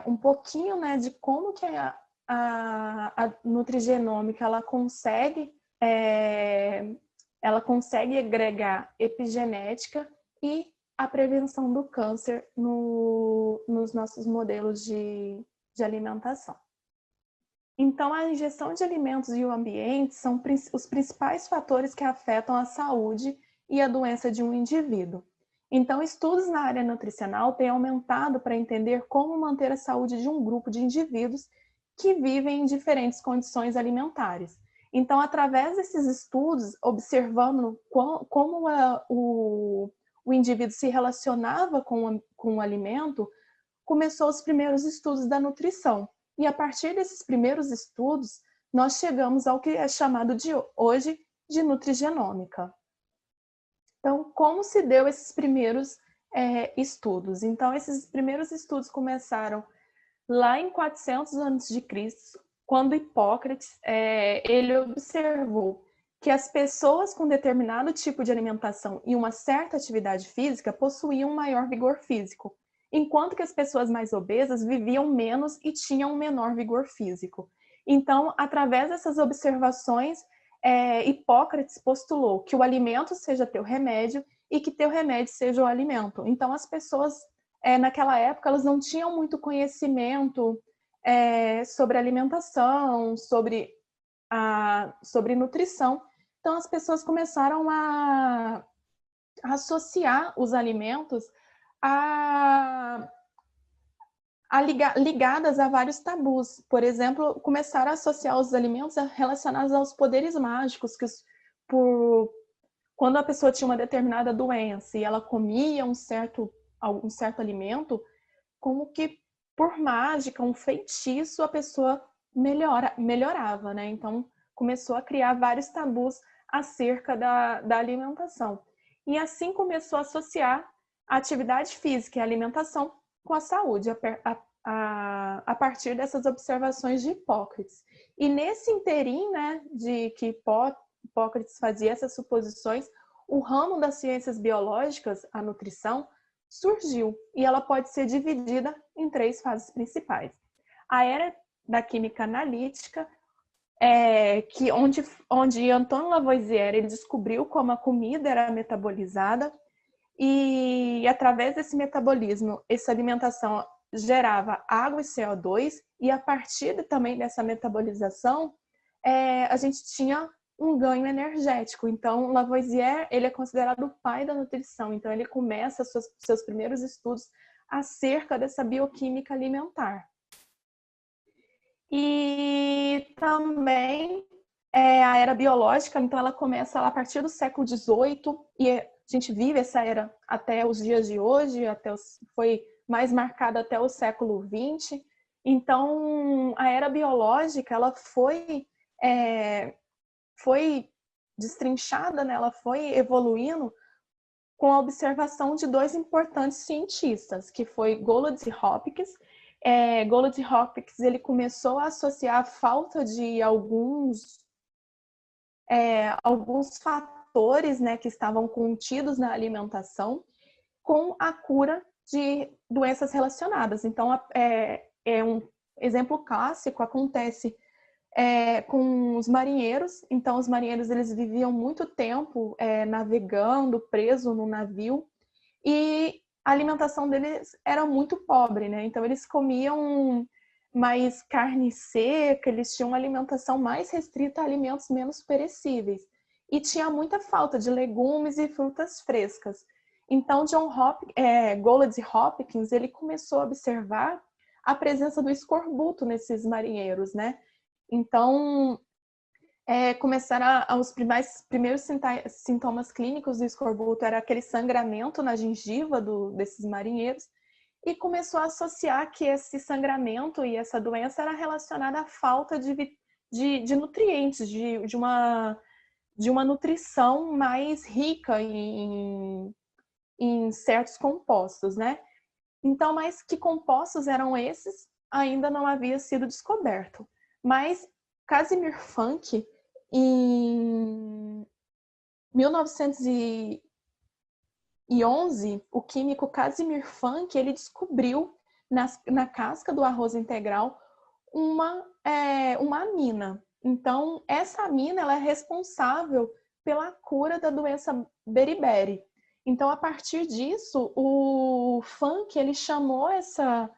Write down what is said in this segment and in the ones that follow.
um pouquinho, né, de como que a nutrigenômica ela consegue agregar epigenética e a prevenção do câncer nos nossos modelos de alimentação. Então, a ingestão de alimentos e o ambiente são os principais fatores que afetam a saúde e a doença de um indivíduo. Então, estudos na área nutricional têm aumentado para entender como manter a saúde de um grupo de indivíduos que vivem em diferentes condições alimentares. Então, através desses estudos, observando como o indivíduo se relacionava com o alimento, começou os primeiros estudos da nutrição. E a partir desses primeiros estudos, nós chegamos ao que é chamado hoje de nutrigenômica. Então, como se deu esses primeiros estudos? Então, esses primeiros estudos começaram lá em 400 a.C., quando Hipócrates ele observou que as pessoas com determinado tipo de alimentação e uma certa atividade física possuíam um maior vigor físico, enquanto que as pessoas mais obesas viviam menos e tinham um menor vigor físico. Então, através dessas observações, Hipócrates postulou que o alimento seja teu remédio e que teu remédio seja o alimento. Então, as pessoas, naquela época, elas não tinham muito conhecimento sobre alimentação, sobre nutrição. Então, as pessoas começaram a associar os alimentos ligadas a vários tabus. Por exemplo, começaram a associar os alimentos relacionados aos poderes mágicos, quando a pessoa tinha uma determinada doença e ela comia um certo alimento, como que por mágica, um feitiço, a pessoa melhorava, né? Então, começou a criar vários tabus acerca da alimentação. E assim começou a associar a atividade física e a alimentação com a saúde, a partir dessas observações de Hipócrates. E nesse interim, né, de que Hipócrates fazia essas suposições, o ramo das ciências biológicas, a nutrição, surgiu, e ela pode ser dividida em 3 fases principais. A era da química analítica, onde Antoine Lavoisier ele descobriu como a comida era metabolizada, e através desse metabolismo, essa alimentação gerava água e CO2, e a partir também dessa metabolização, a gente tinha um ganho energético. Então, Lavoisier ele é considerado o pai da nutrição. Então, ele começa seus primeiros estudos acerca dessa bioquímica alimentar. E também a era biológica, então ela começa lá a partir do século XVIII e a gente vive essa era até os dias de hoje, foi mais marcada até o século XX. Então, a era biológica ela foi destrinchada, né? Ela foi evoluindo com a observação de 2 importantes cientistas, que foi Golladay e Hopkins. Golladay e Hopkins ele começou a associar a falta de alguns fatores, né, que estavam contidos na alimentação com a cura de doenças relacionadas. Então, um exemplo clássico acontece com os marinheiros. Então, os marinheiros eles viviam muito tempo navegando, preso no navio, e a alimentação deles era muito pobre, né? Então, eles comiam mais carne seca, eles tinham uma alimentação mais restrita a alimentos menos perecíveis. E tinha muita falta de legumes e frutas frescas. Então, Golladay e Hopkins, ele começou a observar a presença do escorbuto nesses marinheiros, né? Então, começaram os primeiros sintomas clínicos do escorbuto era aquele sangramento na gengiva desses marinheiros, e começou a associar que esse sangramento e essa doença era relacionada à falta de nutrientes, de uma nutrição mais rica em certos compostos, né? Então, mas que compostos eram esses ainda não havia sido descoberto. Mas Casimir Funk, em 1911, o químico Casimir Funk ele descobriu na casca do arroz integral uma amina. Então, essa amina ela é responsável pela cura da doença beriberi. Então, a partir disso, o Funk ele chamou essa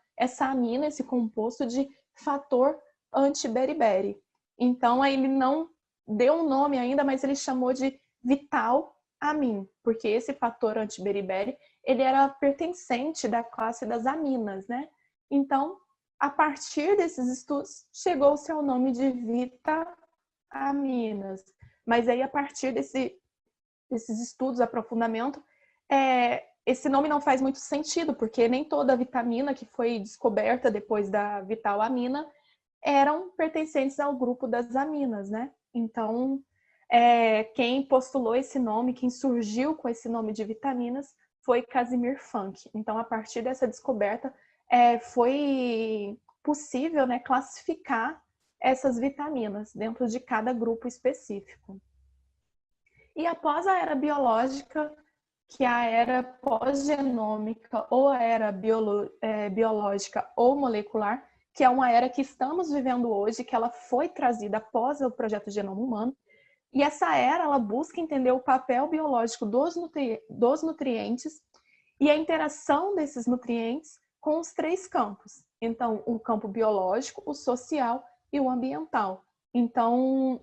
amina, esse composto, de fator anti-beriberi. Então, ele não deu um nome ainda, mas ele chamou de vital amin, porque esse fator anti-beriberi ele era pertencente da classe das aminas, né? Então, a partir desses estudos, chegou-se ao nome de vitaminas. Mas aí, a partir desses estudos, aprofundamento, esse nome não faz muito sentido, porque nem toda vitamina que foi descoberta depois da vitalamina eram pertencentes ao grupo das aminas, né? Então, quem postulou esse nome, quem surgiu com esse nome de vitaminas, foi Casimir Funk. Então, a partir dessa descoberta, foi possível, né, classificar essas vitaminas dentro de cada grupo específico. E após a era biológica, que é a era pós-genômica ou a era biológica ou molecular, que é uma era que estamos vivendo hoje, que ela foi trazida após o projeto Genoma Humano. E essa era, ela busca entender o papel biológico dos nutrientes e a interação desses nutrientes com os 3 campos. Então, o campo biológico, o social e o ambiental. Então,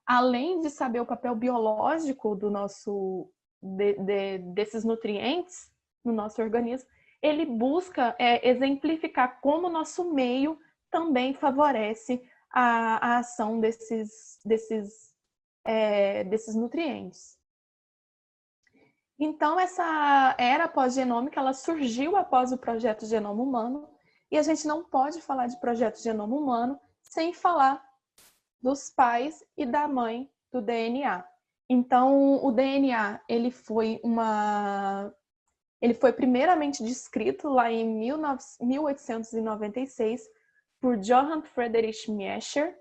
além de saber o papel biológico do desses nutrientes no nosso organismo, ele busca exemplificar como o nosso meio também favorece a ação desses nutrientes. Então, essa era pós-genômica, ela surgiu após o projeto Genoma Humano, e a gente não pode falar de projeto Genoma Humano sem falar dos pais e da mãe do DNA. Então, o DNA, ele foi primeiramente descrito lá em 1896 por Johann Friedrich Miescher,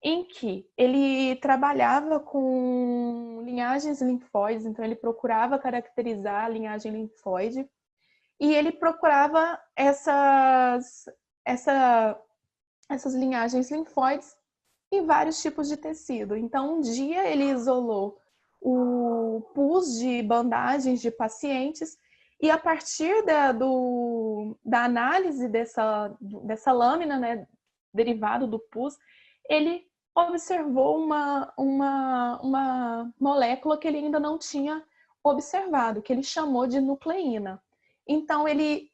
em que ele trabalhava com linhagens linfóides, então ele procurava caracterizar a linhagem linfóide e ele procurava essas linhagens linfóides em vários tipos de tecido. Então, um dia ele isolou o pus de bandagens de pacientes e a partir da análise dessa lâmina, né, derivado do pus, ele observou uma molécula que ele ainda não tinha observado, que ele chamou de nucleína. Então, ele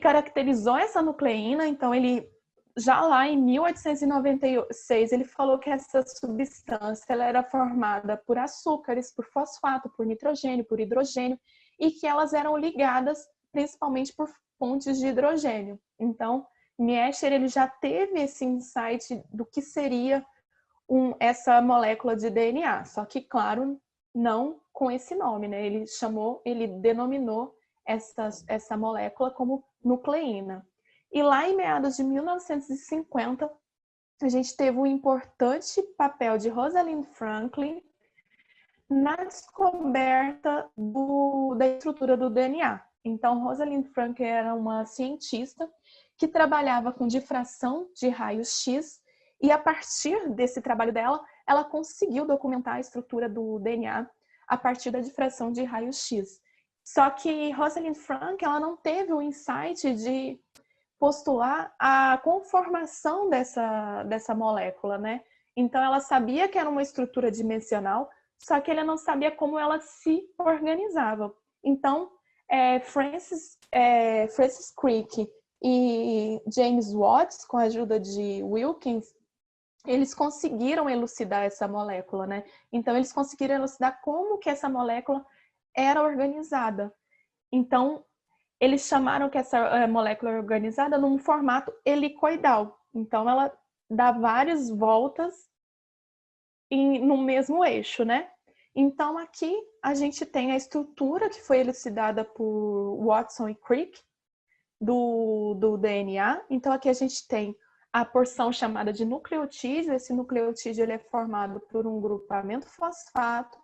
caracterizou essa nucleína, então ele já lá em 1896, ele falou que essa substância ela era formada por açúcares, por fosfato, por nitrogênio, por hidrogênio, e que elas eram ligadas principalmente por pontes de hidrogênio. Então, Miescher ele já teve esse insight do que seria essa molécula de DNA, só que, claro, não com esse nome, né? Ele denominou essa molécula como nucleína. E lá em meados de 1950, a gente teve um importante papel de Rosalind Franklin na descoberta da estrutura do DNA. Então, Rosalind Franklin era uma cientista que trabalhava com difração de raios-x e a partir desse trabalho dela, ela conseguiu documentar a estrutura do DNA a partir da difração de raios-x. Só que Rosalind Franklin ela não teve o insight de postular a conformação dessa molécula, né? Então, ela sabia que era uma estrutura dimensional, só que ela não sabia como ela se organizava. Então, Francis Crick e James Watts, com a ajuda de Wilkins, eles conseguiram elucidar essa molécula, né? Então, eles conseguiram elucidar como que essa molécula era organizada. Então, eles chamaram que essa molécula é organizada num formato helicoidal. Então, ela dá várias voltas no mesmo eixo, né? Então, aqui a gente tem a estrutura que foi elucidada por Watson e Crick do DNA. Então, aqui a gente tem a porção chamada de nucleotídeo. Esse nucleotídeo ele é formado por um grupamento fosfato,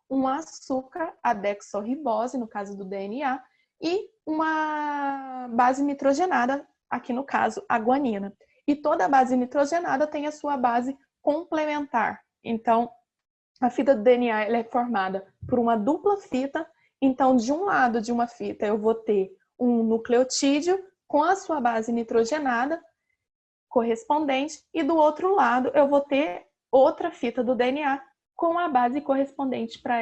um açúcar, a desoxirribose, no caso do DNA, e uma base nitrogenada, aqui no caso, a guanina. E toda base nitrogenada tem a sua base complementar. Então, a fita do DNA ela é formada por uma dupla fita. Então, de um lado de uma fita, eu vou ter um nucleotídeo com a sua base nitrogenada correspondente, e do outro lado, eu vou ter outra fita do DNA com a base correspondente para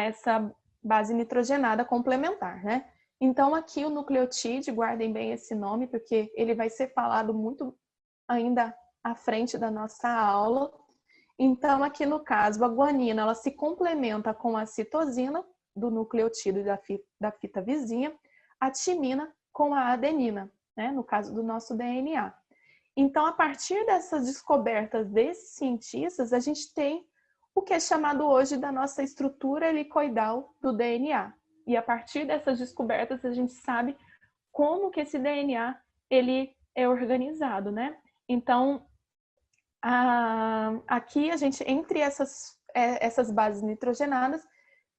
essa base nitrogenada complementar, né? Então, aqui o nucleotídeo, guardem bem esse nome, porque ele vai ser falado muito ainda à frente da nossa aula. Então, aqui no caso, a guanina, ela se complementa com a citosina, do nucleotídeo da fita vizinha, a timina com a adenina, né? No caso do nosso DNA. Então, a partir dessas descobertas desses cientistas, a gente tem o que é chamado hoje da nossa estrutura helicoidal do DNA. E a partir dessas descobertas, a gente sabe como que esse DNA ele é organizado, né? Então, aqui a gente, entre essas bases nitrogenadas,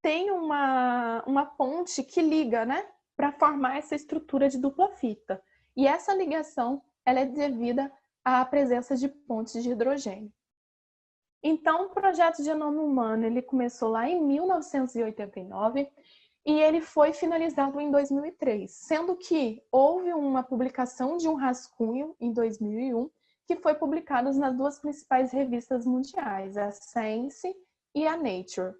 tem uma ponte que liga, né? Para formar essa estrutura de dupla fita. E essa ligação ela é devida à presença de pontes de hidrogênio. Então, o projeto Genoma Humano ele começou lá em 1989 e ele foi finalizado em 2003, sendo que houve uma publicação de um rascunho em 2001 que foi publicado nas duas principais revistas mundiais, a Science e a Nature.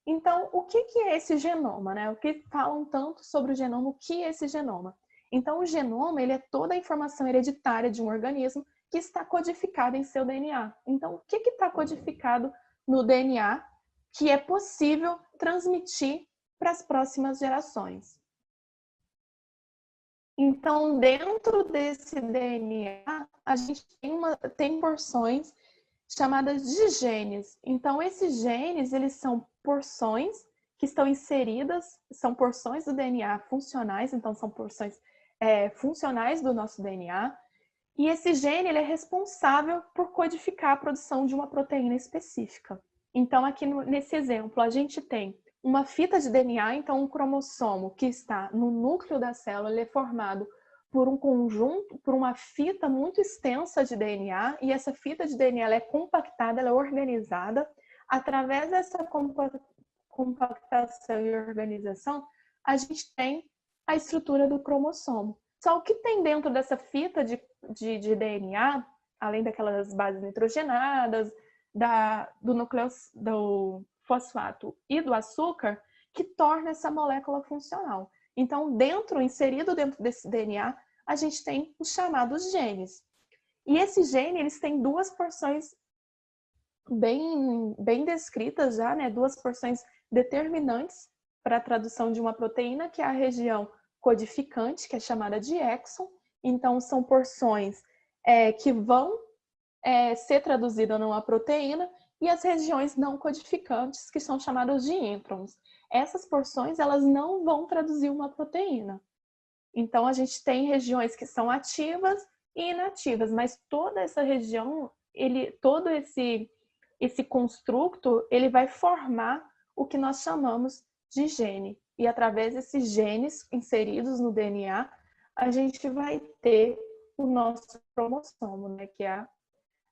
Então, o que é esse genoma, né? O que falam tanto sobre o genoma, o que é esse genoma? Então, o genoma ele é toda a informação hereditária de um organismo que está codificado em seu DNA. Então, o que está codificado no DNA que é possível transmitir para as próximas gerações? Então, dentro desse DNA, a gente tem porções chamadas de genes. Então, esses genes, eles são porções que estão inseridas, são porções do DNA funcionais, então são porções funcionais do nosso DNA. E esse gene ele é responsável por codificar a produção de uma proteína específica. Então, aqui nesse exemplo, a gente tem uma fita de DNA, então um cromossomo que está no núcleo da célula, ele é formado por um conjunto, por uma fita muito extensa de DNA, e essa fita de DNA ela é compactada, ela é organizada. Através dessa compactação e organização, a gente tem a estrutura do cromossomo. Só o que tem dentro dessa fita de DNA, além daquelas bases nitrogenadas, do fosfato e do açúcar, que torna essa molécula funcional. Então, inserido dentro desse DNA, a gente tem os chamados genes. E esses genes, eles têm duas porções bem descritas já, né? Duas porções determinantes para a tradução de uma proteína, que é a região codificante, que é chamada de exon. Então, são porções que vão ser traduzidas numa proteína, e as regiões não codificantes, que são chamadas de introns. Essas porções, elas não vão traduzir uma proteína. Então, a gente tem regiões que são ativas e inativas, mas toda essa região, todo esse construto, ele vai formar o que nós chamamos de gene. E através desses genes inseridos no DNA, a gente vai ter o nosso cromossomo, né, que é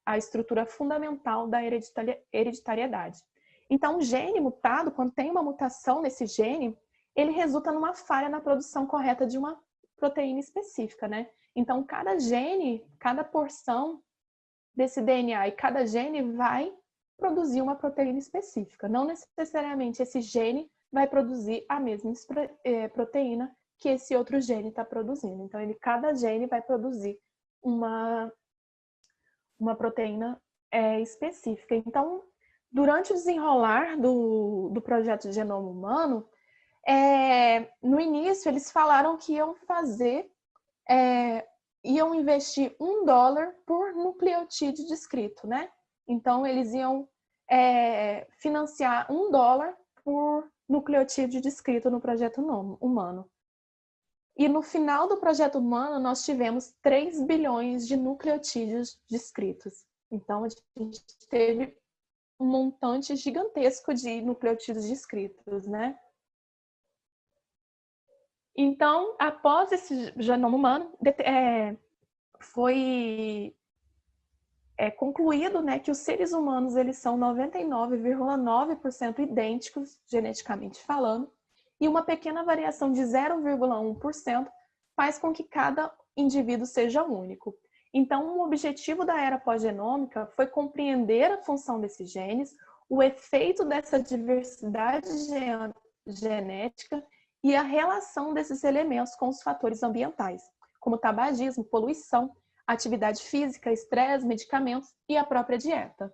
a estrutura fundamental da hereditariedade. Então, o gene mutado, quando tem uma mutação nesse gene, ele resulta numa falha na produção correta de uma proteína específica, né? Então, cada gene, cada porção desse DNA e cada gene vai produzir uma proteína específica. Não necessariamente esse gene vai produzir a mesma proteína que esse outro gene está produzindo. Então, cada gene vai produzir uma proteína específica. Então, durante o desenrolar do projeto de Genoma Humano, no início eles falaram que iam investir $1 por nucleotídeo descrito, né? Então, eles iam financiar $1 por nucleotídeo descrito no projeto humano. E no final do projeto humano, nós tivemos 3 bilhões de nucleotídeos descritos. Então, a gente teve um montante gigantesco de nucleotídeos descritos, né? Então, após esse genoma humano, foi concluído, né, que os seres humanos eles são 99,9% idênticos, geneticamente falando, e uma pequena variação de 0,1% faz com que cada indivíduo seja único. Então, o objetivo da era pós-genômica foi compreender a função desses genes, o efeito dessa diversidade genética e a relação desses elementos com os fatores ambientais, como tabagismo, poluição, atividade física, estresse, medicamentos e a própria dieta.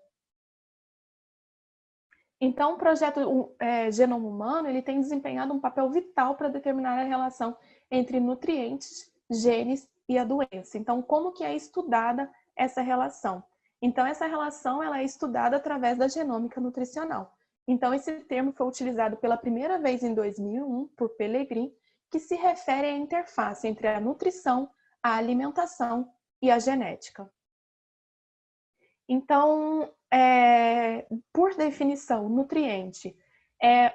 Então, o projeto Genoma Humano ele tem desempenhado um papel vital para determinar a relação entre nutrientes, genes e a doença. Então, como que é estudada essa relação? Então, essa relação ela é estudada através da genômica nutricional. Então, esse termo foi utilizado pela primeira vez em 2001 por Pellegrin, que se refere à interface entre a nutrição, a alimentação e a genética. Então, por definição, nutriente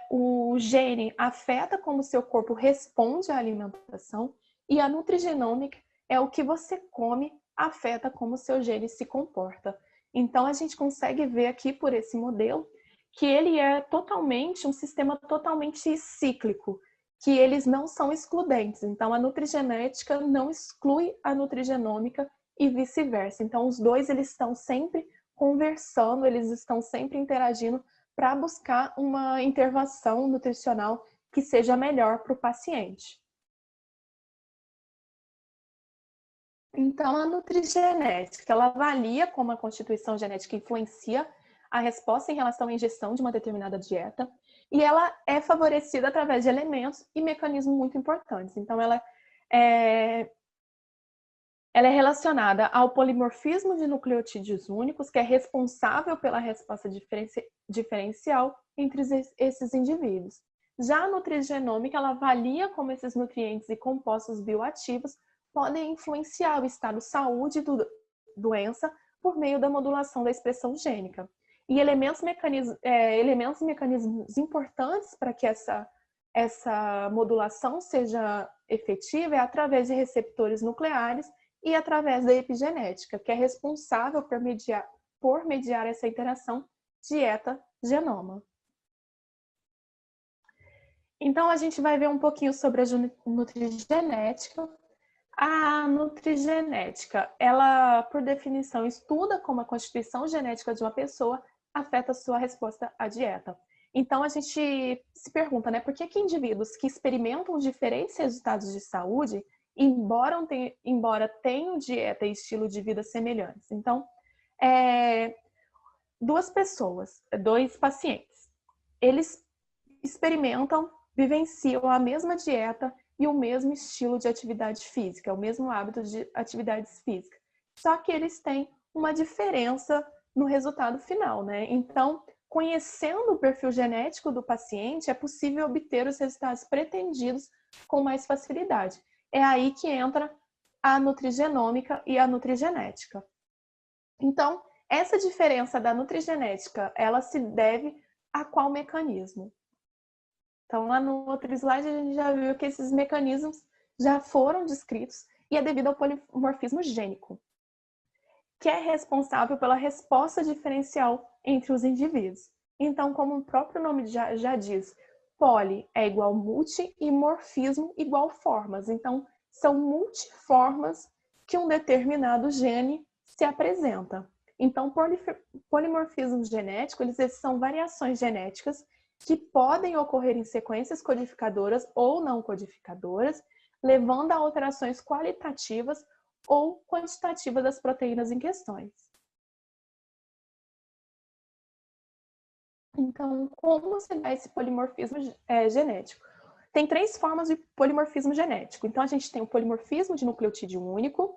o gene afeta como o seu corpo responde à alimentação e a nutrigenômica é o que você come afeta como o seu gene se comporta. Então, a gente consegue ver aqui por esse modelo que ele é totalmente um sistema totalmente cíclico, que eles não são excludentes. Então, a nutrigenética não exclui a nutrigenômica e vice-versa. Então, os dois eles estão sempre conversando, eles estão sempre interagindo para buscar uma intervenção nutricional que seja melhor para o paciente. Então, a nutrigenética, ela avalia como a constituição genética influencia a resposta em relação à ingestão de uma determinada dieta e ela é favorecida através de elementos e mecanismos muito importantes. Então, ela é relacionada ao polimorfismo de nucleotídeos únicos, que é responsável pela resposta diferencial entre esses indivíduos. Já a nutrigenômica, ela avalia como esses nutrientes e compostos bioativos podem influenciar o estado de saúde da doença por meio da modulação da expressão gênica. E elementos e mecanismos importantes para que essa modulação seja efetiva é através de receptores nucleares e através da epigenética, que é responsável por mediar essa interação dieta-genoma. Então, a gente vai ver um pouquinho sobre a nutrigenética. A nutrigenética, ela, por definição, estuda como a constituição genética de uma pessoa afeta a sua resposta à dieta. Então, a gente se pergunta, né, por que indivíduos que experimentam diferentes resultados de saúde, embora tenham dieta e estilo de vida semelhantes? Então, dois pacientes, eles experimentam, vivenciam a mesma dieta e o mesmo estilo de atividade física, o mesmo hábito de atividades físicas. Só que eles têm uma diferença no resultado final, né? Então, conhecendo o perfil genético do paciente, é possível obter os resultados pretendidos com mais facilidade. É aí que entra a nutrigenômica e a nutrigenética. Então, essa diferença da nutrigenética, ela se deve a qual mecanismo? Então, lá no outro slide, a gente já viu que esses mecanismos já foram descritos e é devido ao polimorfismo gênico, que é responsável pela resposta diferencial entre os indivíduos. Então, como o próprio nome já diz, poli é igual multi e morfismo igual formas. Então, são multiformas que um determinado gene se apresenta. Então, polimorfismo genético, eles são variações genéticas que podem ocorrer em sequências codificadoras ou não codificadoras, levando a alterações qualitativas ou quantitativas das proteínas em questões. Então, como se dá esse polimorfismo genético? Tem 3 formas de polimorfismo genético. Então, a gente tem o polimorfismo de nucleotídeo único,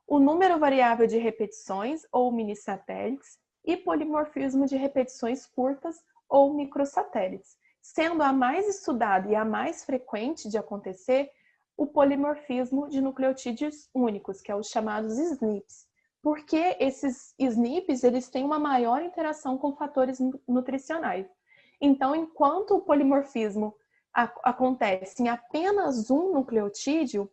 o número variável de repetições ou minisatélites e polimorfismo de repetições curtas ou microsatélites, sendo a mais estudada e a mais frequente de acontecer o polimorfismo de nucleotídeos únicos, que é os chamados SNPs, porque esses SNPs eles têm uma maior interação com fatores nutricionais. Então, enquanto o polimorfismo acontece em apenas um nucleotídeo,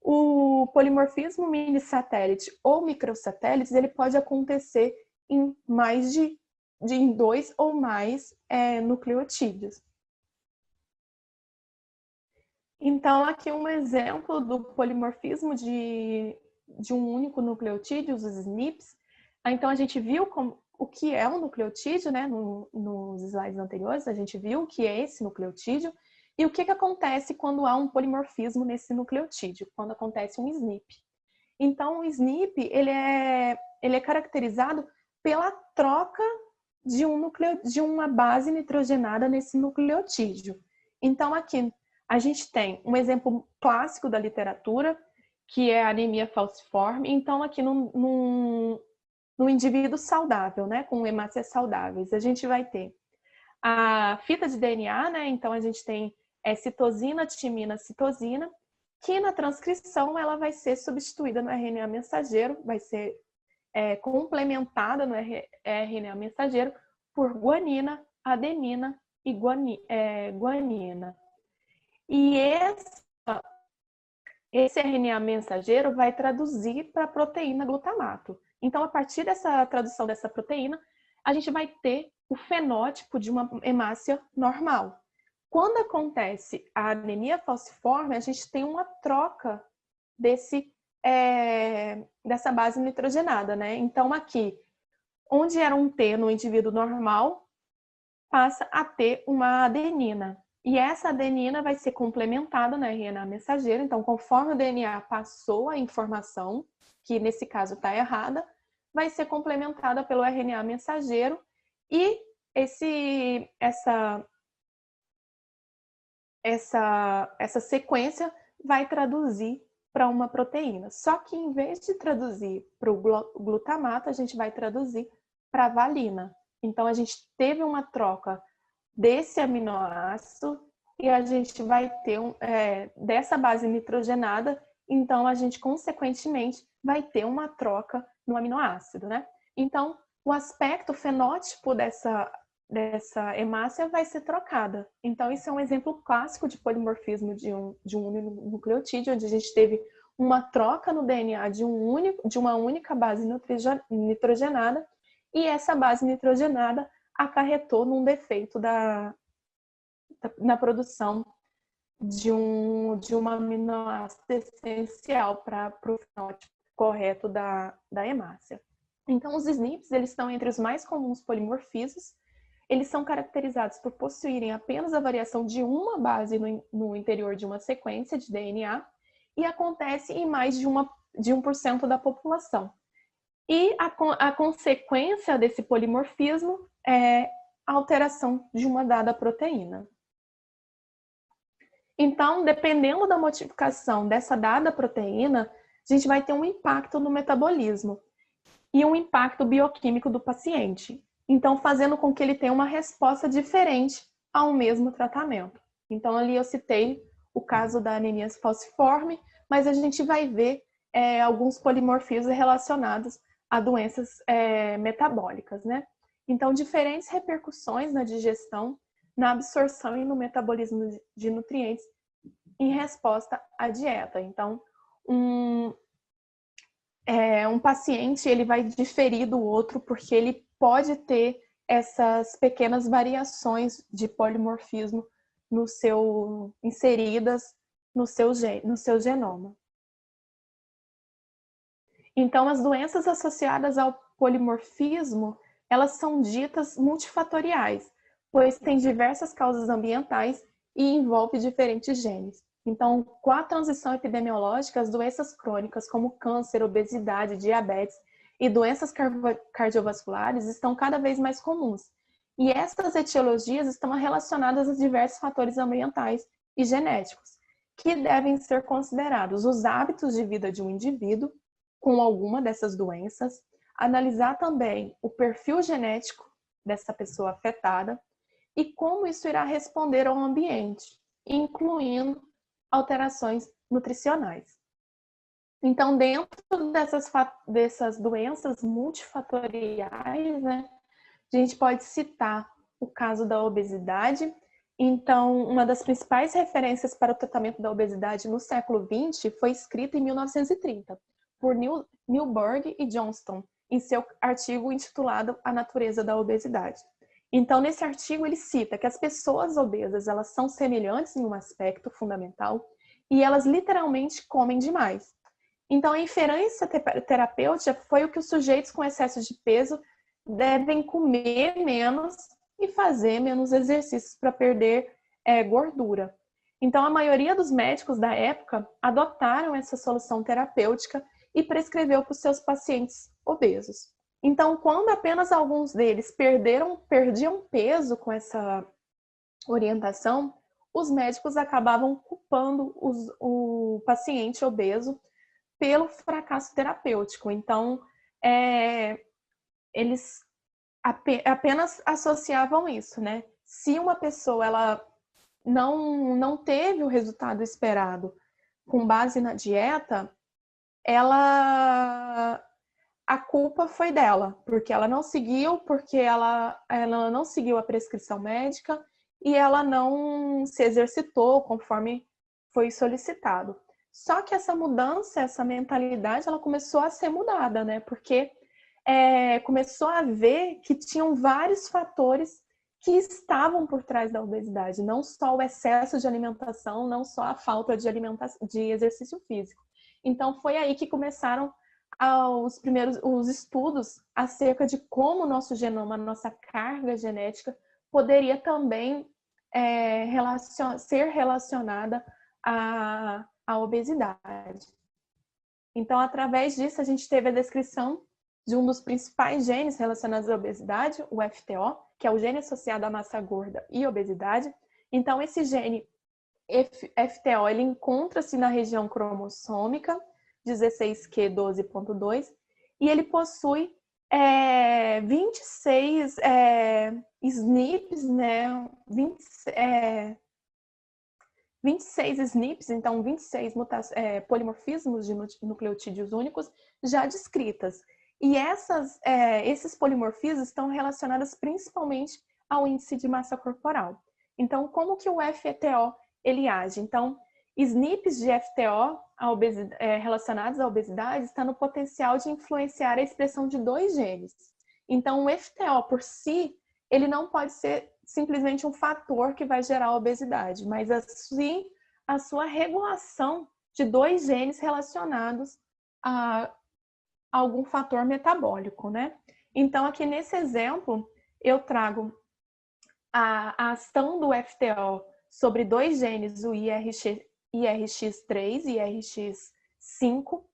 o polimorfismo minisatélite ou microsatélites, ele pode acontecer em em 2 ou mais nucleotídeos. Então, aqui um exemplo do polimorfismo de um único nucleotídeo, os SNPs. Então, a gente viu o que é um nucleotídeo, né? Nos slides anteriores, a gente viu o que é esse nucleotídeo e o que acontece quando há um polimorfismo nesse nucleotídeo, quando acontece um SNP. Então, o SNP, ele é caracterizado pela troca de uma base nitrogenada nesse nucleotídeo. Então, aqui a gente tem um exemplo clássico da literatura, que é a anemia falciforme. Então, aqui no indivíduo saudável, né, com hemácias saudáveis, a gente vai ter a fita de DNA, né? Então, a gente tem citosina, timina, citosina, que na transcrição ela vai ser substituída no RNA mensageiro, vai ser complementada no RNA mensageiro por guanina, adenina e guanina. E esse RNA mensageiro vai traduzir para a proteína glutamato. Então, a partir dessa tradução dessa proteína, a gente vai ter o fenótipo de uma hemácia normal. Quando acontece a anemia falciforme, a gente tem uma troca dessa base nitrogenada, né? Então, aqui, onde era um T no indivíduo normal, passa a ter uma adenina. E essa adenina vai ser complementada no RNA mensageiro. Então, conforme o DNA passou a informação, que nesse caso está errada, vai ser complementada pelo RNA mensageiro e essa sequência vai traduzir para uma proteína. Só que em vez de traduzir para o glutamato, a gente vai traduzir para a valina. Então, a gente teve uma troca desse aminoácido e a gente vai ter dessa base nitrogenada, então a gente consequentemente vai ter uma troca no aminoácido, né? Então, o aspecto fenótipo dessa hemácia vai ser trocada. Então, isso é um exemplo clássico de polimorfismo de um nucleotídeo, onde a gente teve uma troca no DNA de uma única base nitrogenada, e essa base nitrogenada acarretou num defeito na produção de um aminoácido essencial para o fenótipo correto da hemácia. Então, os SNPs, eles estão entre os mais comuns polimorfismos. Eles são caracterizados por possuírem apenas a variação de uma base no interior de uma sequência de DNA e acontece em mais de 1% da população. E a consequência desse polimorfismo é a alteração de uma dada proteína. Então, dependendo da modificação dessa dada proteína, a gente vai ter um impacto no metabolismo e um impacto bioquímico do paciente. Então, fazendo com que ele tenha uma resposta diferente ao mesmo tratamento. Então, ali eu citei o caso da anemia falciforme, mas a gente vai ver alguns polimorfismos relacionados a doenças metabólicas, né? Então, diferentes repercussões na digestão, na absorção e no metabolismo de nutrientes em resposta à dieta. Então, um paciente ele vai diferir do outro porque ele pode ter essas pequenas variações de polimorfismo inseridas no seu genoma. Então, as doenças associadas ao polimorfismo, elas são ditas multifatoriais, pois tem diversas causas ambientais e envolve diferentes genes. Então, com a transição epidemiológica, as doenças crônicas como câncer, obesidade, diabetes e doenças cardiovasculares estão cada vez mais comuns. E essas etiologias estão relacionadas a diversos fatores ambientais e genéticos, que devem ser considerados os hábitos de vida de um indivíduo com alguma dessas doenças, analisar também o perfil genético dessa pessoa afetada e como isso irá responder ao ambiente, incluindo alterações nutricionais. Então, dentro dessas doenças multifatoriais, né, a gente pode citar o caso da obesidade, Então, uma das principais referências para o tratamento da obesidade no século XX foi escrita em 1930 por Newburgh e Johnston, em seu artigo intitulado A Natureza da Obesidade. Então, nesse artigo, ele cita que as pessoas obesas, elas são semelhantes em um aspecto fundamental e elas literalmente comem demais. Então, a inferência terapêutica foi o que os sujeitos com excesso de peso devem comer menos e fazer menos exercícios para perder gordura. Então, a maioria dos médicos da época adotaram essa solução terapêutica e prescreveu para os seus pacientes obesos. Então, quando apenas alguns deles perdiam peso com essa orientação, os médicos acabavam culpando o paciente obeso pelo fracasso terapêutico. Então, eles apenas associavam isso, né? Se uma pessoa ela não teve o resultado esperado com base na dieta, a culpa foi dela, porque ela não seguiu, porque ela não seguiu a prescrição médica e ela não se exercitou conforme foi solicitado. Só que essa mudança, essa mentalidade, ela começou a ser mudada, né? Porque começou a ver que tinham vários fatores que estavam por trás da obesidade, não só o excesso de alimentação, não só a falta de exercício físico. Então foi aí que começaram os estudos acerca de como o nosso genoma, a nossa carga genética, poderia também ser relacionada à obesidade. Então, através disso, a gente teve a descrição de um dos principais genes relacionados à obesidade, o FTO, que é o gene associado à massa gorda e obesidade. Então, esse gene FTO, ele encontra-se na região cromossômica 16q12.2 e ele possui 26 SNPs, né? 26 SNPs, então 26 polimorfismos de nucleotídeos únicos já descritas. E esses polimorfismos estão relacionados principalmente ao índice de massa corporal. Então, como que o FTO ele age? Então, SNPs de FTO relacionados à obesidade estão no potencial de influenciar a expressão de dois genes. Então, o FTO por si, ele não pode ser simplesmente um fator que vai gerar a obesidade, mas assim a sua regulação de dois genes relacionados a algum fator metabólico, né? Então, aqui nesse exemplo, eu trago a ação do FTO sobre dois genes, o IRX3 e IRX5,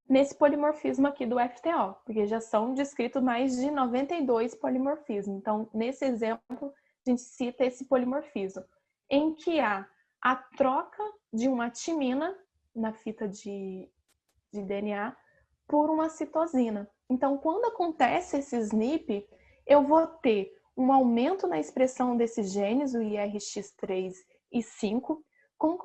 nesse polimorfismo aqui do FTO, porque já são descritos mais de 92 polimorfismos. Então, nesse exemplo, a gente cita esse polimorfismo, em que há a troca de uma timina na fita de DNA por uma citosina. Então, quando acontece esse SNP, eu vou ter um aumento na expressão desses genes, o IRX3 e 5, com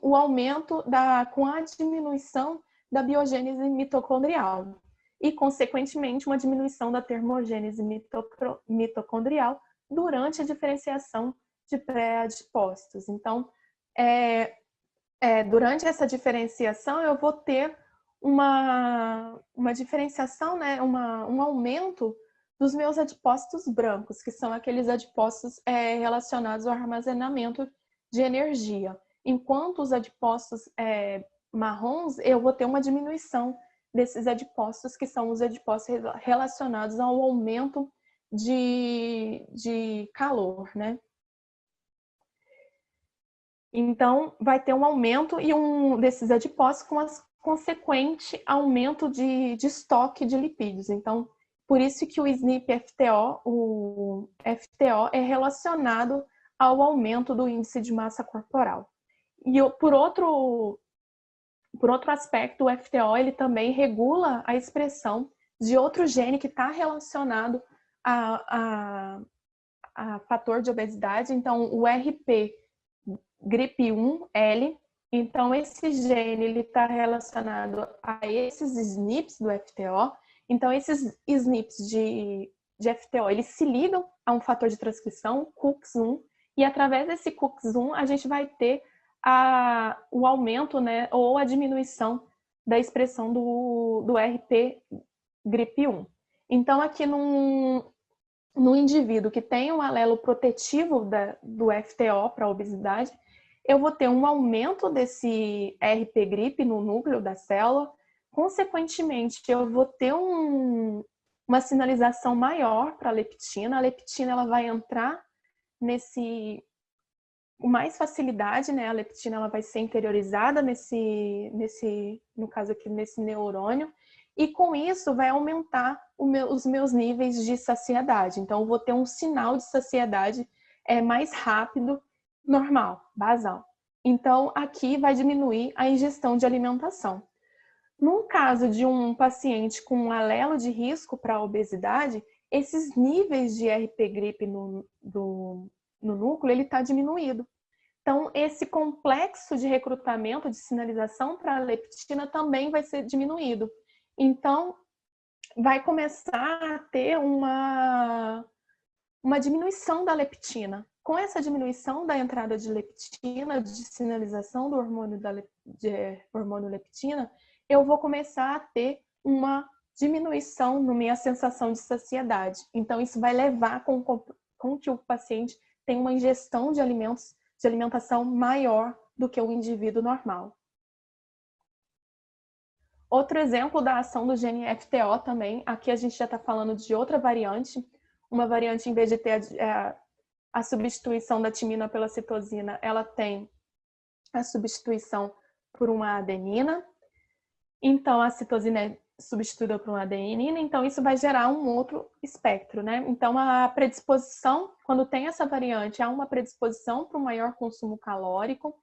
o aumento com a diminuição da biogênese mitocondrial e, consequentemente, uma diminuição da termogênese mitocondrial durante a diferenciação de pré-adipócitos. Então, durante essa diferenciação, eu vou ter uma diferenciação, né, um aumento dos meus adipócitos brancos, que são aqueles adipócitos relacionados ao armazenamento de energia. Enquanto os adipócitos marrons, eu vou ter uma diminuição desses adipócitos, que são os adipócitos relacionados ao aumento de calor, né? Então, vai ter um aumento desses adipócitos com consequente aumento de estoque de lipídios. Então, por isso que o SNP-FTO, o FTO é relacionado ao aumento do índice de massa corporal. E por outro aspecto, o FTO ele também regula a expressão de outro gene que está relacionado a fator de obesidade. Então, o GRIP1L, então esse gene ele está relacionado a esses SNPs do FTO. Então, esses SNPs de FTO, eles se ligam a um fator de transcrição, CUX1, e através desse CUX1 a gente vai ter o aumento, né, ou a diminuição da expressão do RP-GRIP1. Então, aqui no indivíduo que tem um alelo protetivo do FTO para a obesidade, eu vou ter um aumento desse RP-GRIP no núcleo da célula. Consequentemente, eu vou ter uma sinalização maior para a leptina. A leptina ela vai entrar com mais facilidade, né? A leptina ela vai ser interiorizada no caso aqui, nesse neurônio. E com isso vai aumentar os meus níveis de saciedade. Então, eu vou ter um sinal de saciedade mais rápido, normal, basal. Então, aqui vai diminuir a ingestão de alimentação. No caso de um paciente com um alelo de risco para a obesidade, esses níveis de RP-GRIP no núcleo, ele está diminuído. Então, esse complexo de recrutamento, de sinalização para a leptina também vai ser diminuído. Então, vai começar a ter uma diminuição da leptina. Com essa diminuição da entrada de leptina, de sinalização do hormônio leptina, eu vou começar a ter uma diminuição na minha sensação de saciedade. Então, isso vai levar com que o paciente tenha uma ingestão de alimentos, de alimentação maior do que o indivíduo normal. Outro exemplo da ação do gene FTO também, aqui a gente já está falando de outra variante, uma variante, em vez de ter a substituição da timina pela citosina, ela tem a substituição por uma adenina. Então, a citosina é substituída por uma adenina, então isso vai gerar um outro espectro, né? Então, a predisposição, quando tem essa variante, há uma predisposição para um maior consumo calórico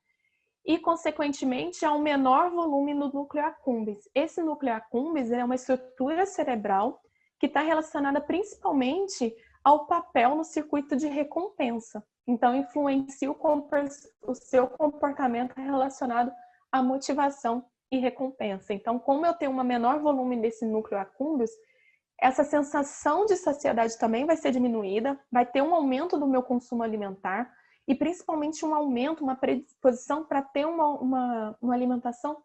e, consequentemente, há um menor volume no núcleo accumbens. Esse núcleo accumbens é uma estrutura cerebral que está relacionada principalmente ao papel no circuito de recompensa. Então, influencia o seu comportamento relacionado à motivação e recompensa. Então, como eu tenho um menor volume desse núcleo accumbens, essa sensação de saciedade também vai ser diminuída, vai ter um aumento do meu consumo alimentar e principalmente um aumento, uma predisposição para ter uma alimentação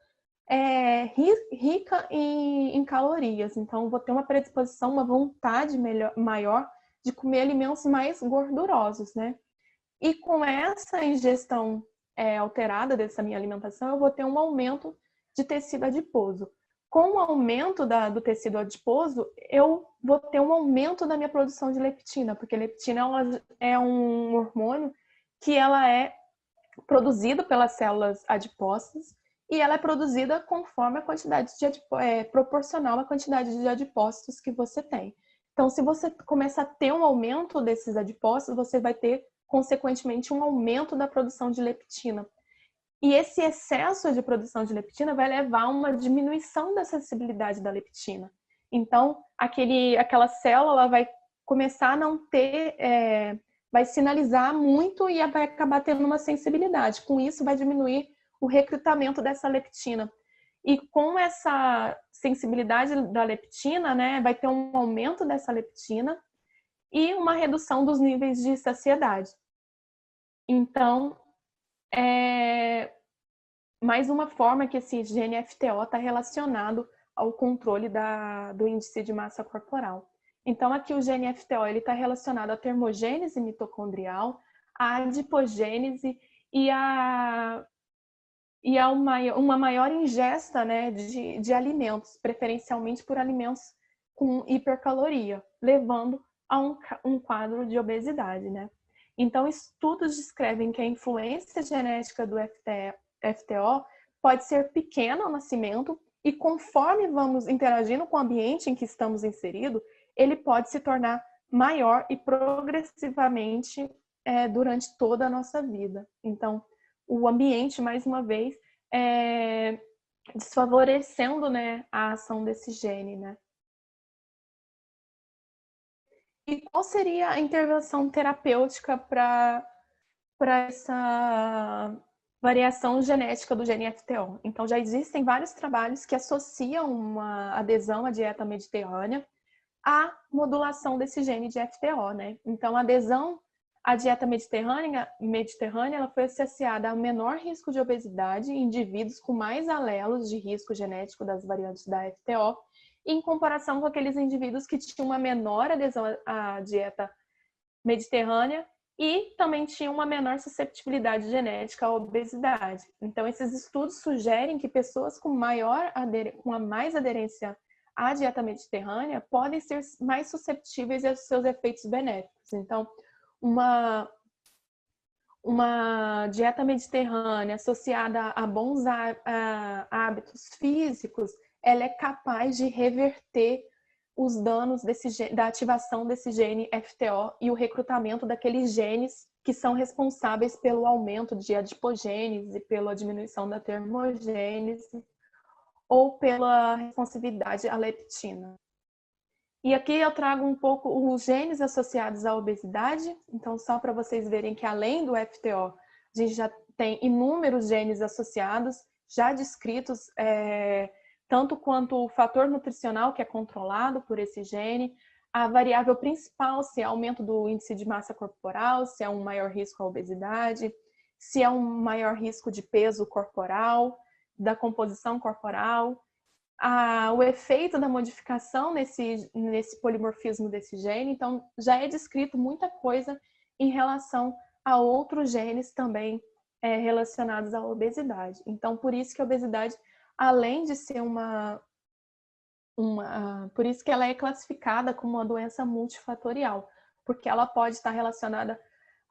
rica em calorias. Então, vou ter uma predisposição, uma vontade maior de comer alimentos mais gordurosos, né? E com essa ingestão alterada dessa minha alimentação, eu vou ter um aumento de tecido adiposo. Com o aumento do tecido adiposo, eu vou ter um aumento da minha produção de leptina, porque a leptina ela é um hormônio que ela é produzido pelas células adiposas e ela é produzida conforme a quantidade proporcional à quantidade de adipócitos que você tem. Então, se você começa a ter um aumento desses adipócitos, você vai ter, consequentemente, um aumento da produção de leptina. E esse excesso de produção de leptina vai levar a uma diminuição da sensibilidade da leptina. Então, aquela célula vai começar a não ter, vai sinalizar muito e vai acabar tendo uma sensibilidade. Com isso, vai diminuir o recrutamento dessa leptina. E com essa sensibilidade da leptina, né, vai ter um aumento dessa leptina e uma redução dos níveis de saciedade. Então, mais uma forma que esse gene FTO está relacionado ao controle do índice de massa corporal. Então, aqui o gene FTO está relacionado à termogênese mitocondrial, à adipogênese e a uma maior ingesta, né, de alimentos, preferencialmente por alimentos com hipercaloria, levando a um quadro de obesidade, né? Então, estudos descrevem que a influência genética do FTO pode ser pequena ao nascimento e conforme vamos interagindo com o ambiente em que estamos inseridos, ele pode se tornar maior e progressivamente durante toda a nossa vida. Então, o ambiente, mais uma vez, desfavorecendo, né, a ação desse gene, né? E qual seria a intervenção terapêutica para essa variação genética do gene FTO? Então, já existem vários trabalhos que associam uma adesão à dieta mediterrânea a modulação desse gene de FTO, né? Então, a adesão à dieta mediterrânea ela foi associada a menor risco de obesidade em indivíduos com mais alelos de risco genético das variantes da FTO, em comparação com aqueles indivíduos que tinham uma menor adesão à dieta mediterrânea e também tinham uma menor susceptibilidade genética à obesidade. Então, esses estudos sugerem que pessoas com a mais aderência à dieta mediterrânea podem ser mais suscetíveis aos seus efeitos benéficos. Então, uma dieta mediterrânea associada a bons hábitos físicos, ela é capaz de reverter os danos da ativação desse gene FTO e o recrutamento daqueles genes que são responsáveis pelo aumento de adipogênese, pela diminuição da termogênese ou pela responsividade à leptina. E aqui eu trago um pouco os genes associados à obesidade. Então, só para vocês verem que além do FTO, a gente já tem inúmeros genes associados, já descritos, tanto quanto o fator nutricional, que é controlado por esse gene, a variável principal, se é aumento do índice de massa corporal, se é um maior risco à obesidade, se é um maior risco de peso corporal, da composição corporal, o efeito da modificação nesse polimorfismo desse gene. Então, já é descrito muita coisa em relação a outros genes também relacionados à obesidade. Então, por isso que a obesidade, além de ser por isso que ela é classificada como uma doença multifatorial, porque ela pode estar relacionada,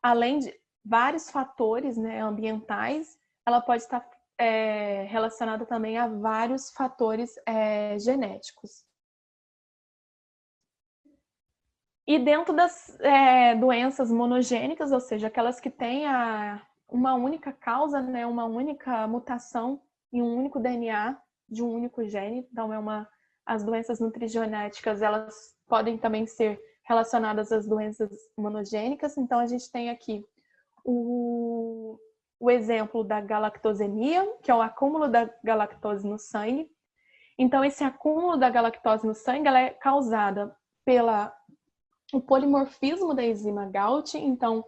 além de vários fatores, né, ambientais, ela pode estar relacionada também a vários fatores genéticos. E dentro das doenças monogênicas, ou seja, aquelas que têm uma única causa, né, uma única mutação em um único DNA de um único gene, então as doenças nutrigenéticas, elas podem também ser relacionadas às doenças monogênicas. Então, a gente tem aqui o exemplo da galactosemia, que é o acúmulo da galactose no sangue. Então, esse acúmulo da galactose no sangue, ela é causada pelo polimorfismo da enzima GALT. Então,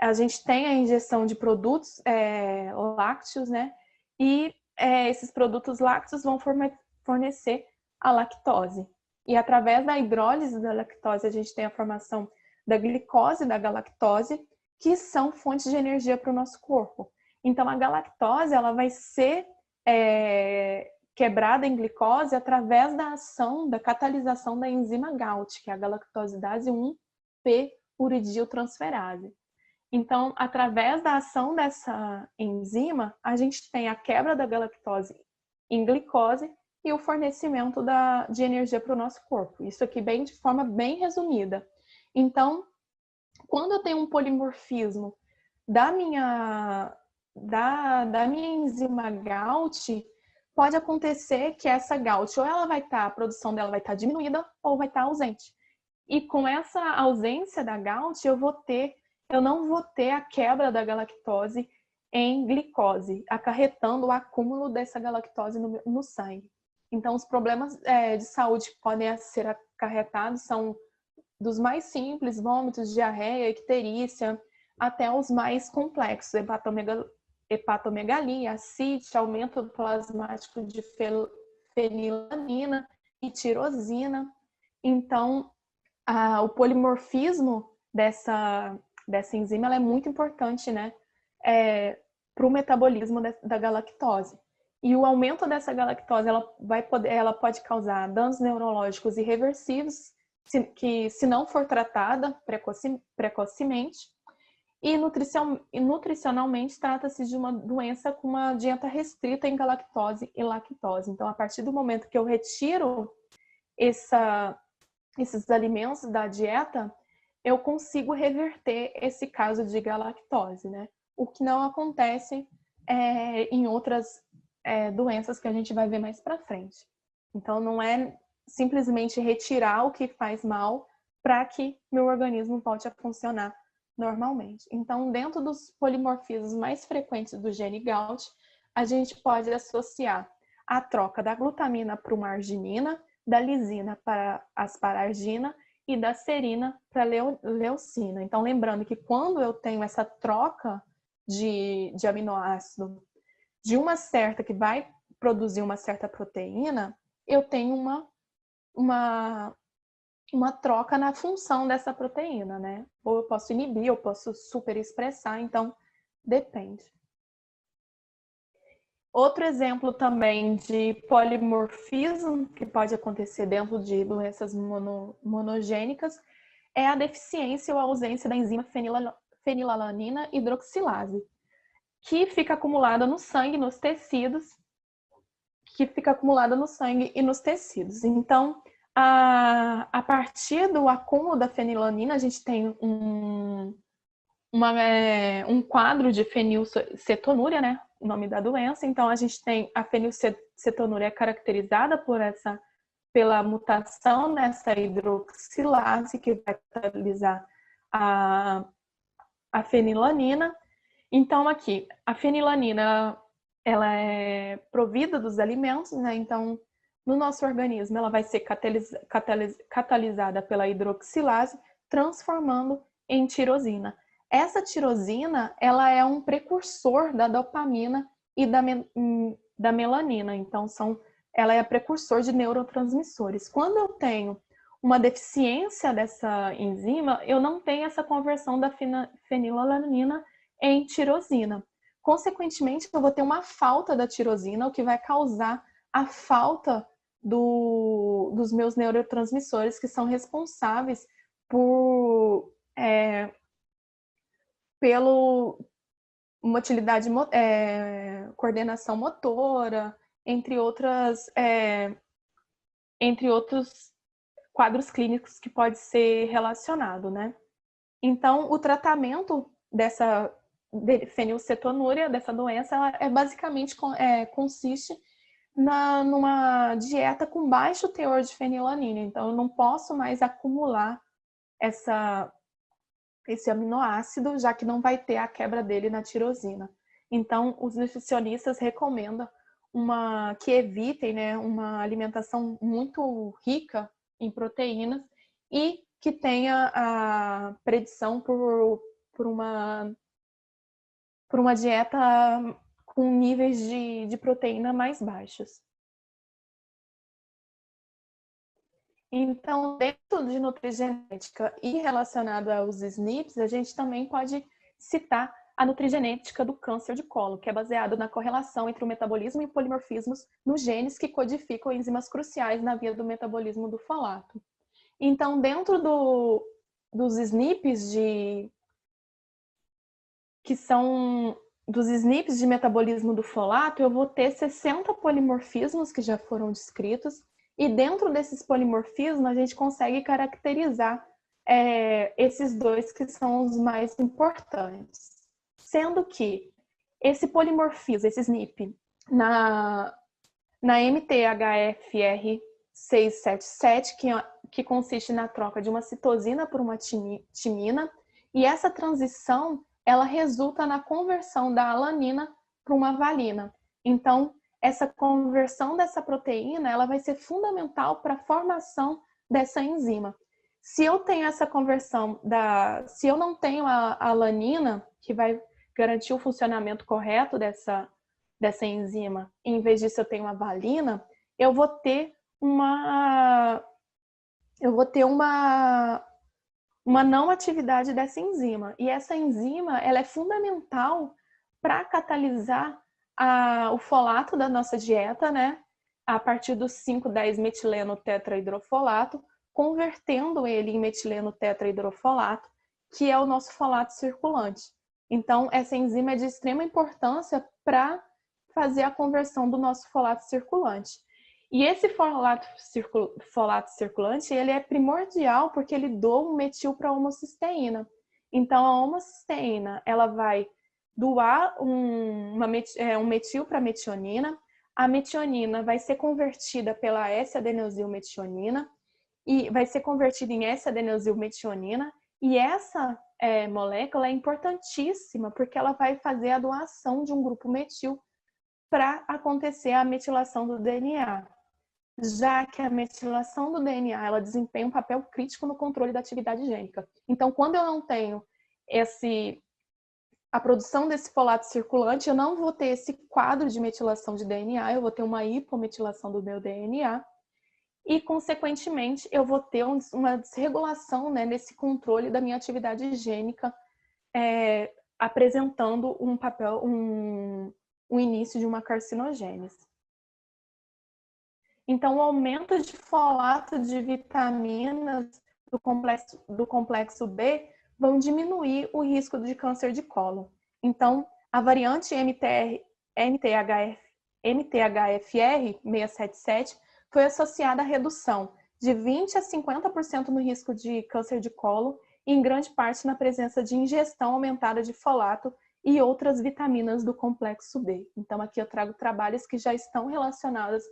a gente tem a injeção de produtos lácteos, né? E esses produtos lácteos vão fornecer a lactose. E através da hidrólise da lactose, a gente tem a formação da glicose e da galactose, que são fontes de energia para o nosso corpo. Então, a galactose, ela vai ser quebrada em glicose através da ação, da catalisação da enzima GALT, que é a galactosidase 1-P-uridiltransferase. Então, através da ação dessa enzima, a gente tem a quebra da galactose em glicose e o fornecimento de energia para o nosso corpo. Isso aqui de forma bem resumida. Então, quando eu tenho um polimorfismo da minha enzima GALT, pode acontecer que essa GALT, ou a produção dela vai estar diminuída ou vai estar ausente. E com essa ausência da GALT, eu não vou ter a quebra da galactose em glicose, acarretando o acúmulo dessa galactose no sangue. Então, os problemas de saúde que podem ser acarretados são dos mais simples, vômitos, diarreia, icterícia, até os mais complexos, hepatomegalia, ascite, aumento plasmático de fenilanina e tirosina. Então, o polimorfismo dessa enzima ela é muito importante, né, para o metabolismo da galactose. E o aumento dessa galactose ela pode causar danos neurológicos irreversíveis, que se não for tratada precocemente. E nutricionalmente trata-se de uma doença com uma dieta restrita em galactose e lactose. Então, a partir do momento que eu retiro esses alimentos da dieta, eu consigo reverter esse caso de galactose, né? O que não acontece em outras doenças que a gente vai ver mais para frente. Então, não é simplesmente retirar o que faz mal para que meu organismo volte a funcionar normalmente. Então, dentro dos polimorfismos mais frequentes do gene GALT, a gente pode associar a troca da glutamina para uma arginina, da lisina para asparagina e da serina para leucina. Então, lembrando que quando eu tenho essa troca de aminoácido de uma certa que vai produzir uma certa proteína, eu tenho uma troca na função dessa proteína, né? Ou eu posso inibir, eu posso superexpressar, então depende. Outro exemplo também de polimorfismo que pode acontecer dentro de doenças monogênicas é a deficiência ou a ausência da enzima fenilalanina hidroxilase, que fica acumulada no sangue, nos tecidos, e nos tecidos. Então, a partir do acúmulo da fenilalanina, a gente tem um quadro de fenilcetonúria, né? O nome da doença. Então, a gente tem a fenilcetonúria caracterizada pela mutação nessa hidroxilase, que vai catalisar a fenilanina. Então, aqui, a fenilanina, ela é provida dos alimentos, né? Então, no nosso organismo, ela vai ser catalisada pela hidroxilase, transformando em tirosina. Essa tirosina, ela é um precursor da dopamina e da melanina. Então, ela é precursor de neurotransmissores. Quando eu tenho uma deficiência dessa enzima, eu não tenho essa conversão da fenilalanina em tirosina. Consequentemente, eu vou ter uma falta da tirosina, o que vai causar a falta dos meus neurotransmissores, que são responsáveis pela motilidade, coordenação motora, entre outros quadros clínicos que pode ser relacionado, né? Então, o tratamento dessa fenilcetonúria, dessa doença, ela basicamente consiste numa dieta com baixo teor de fenilalanina. Então, eu não posso mais acumular esse aminoácido, já que não vai ter a quebra dele na tirosina. Então, os nutricionistas recomendam que evitem, né, uma alimentação muito rica em proteínas e que tenha a predição por uma dieta com níveis de proteína mais baixos. Então, dentro de nutrigenética e relacionado aos SNPs, a gente também pode citar a nutrigenética do câncer de colo, que é baseado na correlação entre o metabolismo e polimorfismos nos genes que codificam enzimas cruciais na via do metabolismo do folato. Então, dentro dos SNPs que são dos SNPs de metabolismo do folato, eu vou ter 60 polimorfismos que já foram descritos, e dentro desses polimorfismos a gente consegue caracterizar esses dois que são os mais importantes. Sendo que esse polimorfismo, esse SNP, na MTHFR677, que consiste na troca de uma citosina por uma timina, e essa transição ela resulta na conversão da alanina para uma valina. Então, essa conversão dessa proteína ela vai ser fundamental para a formação dessa enzima. Se eu tenho essa conversão se eu não tenho a alanina, que vai garantir o funcionamento correto dessa enzima, e em vez disso eu tenho a valina, eu vou ter uma não atividade dessa enzima. E essa enzima ela é fundamental para catalisar o folato da nossa dieta, né? A partir do 5,10-metileno tetrahidrofolato, convertendo ele em metileno tetrahidrofolato, que é o nosso folato circulante. Então, essa enzima é de extrema importância para fazer a conversão do nosso folato circulante. E esse folato circulante, ele é primordial porque ele doa um metil para a homocisteína. Então, a homocisteína, ela vai doar um metil para a metionina. A metionina vai ser convertida pela S-adenosilmetionina e vai ser convertida em S-adenosilmetionina. E essa molécula é importantíssima porque ela vai fazer a doação de um grupo metil para acontecer a metilação do DNA. já que a metilação do DNA ela desempenha um papel crítico no controle da atividade gênica. Então, quando eu não tenho a produção desse folato circulante, eu não vou ter esse quadro de metilação de DNA, eu vou ter uma hipometilação do meu DNA e, consequentemente, eu vou ter uma desregulação, né, nesse controle da minha atividade gênica, apresentando um início de uma carcinogênese. Então, o aumento de folato de vitaminas do complexo B vão diminuir o risco de câncer de cólon. Então, a variante MTHFR-677 foi associada à redução de 20% a 50% no risco de câncer de cólon, e em grande parte na presença de ingestão aumentada de folato e outras vitaminas do complexo B. Então, aqui eu trago trabalhos que já estão relacionados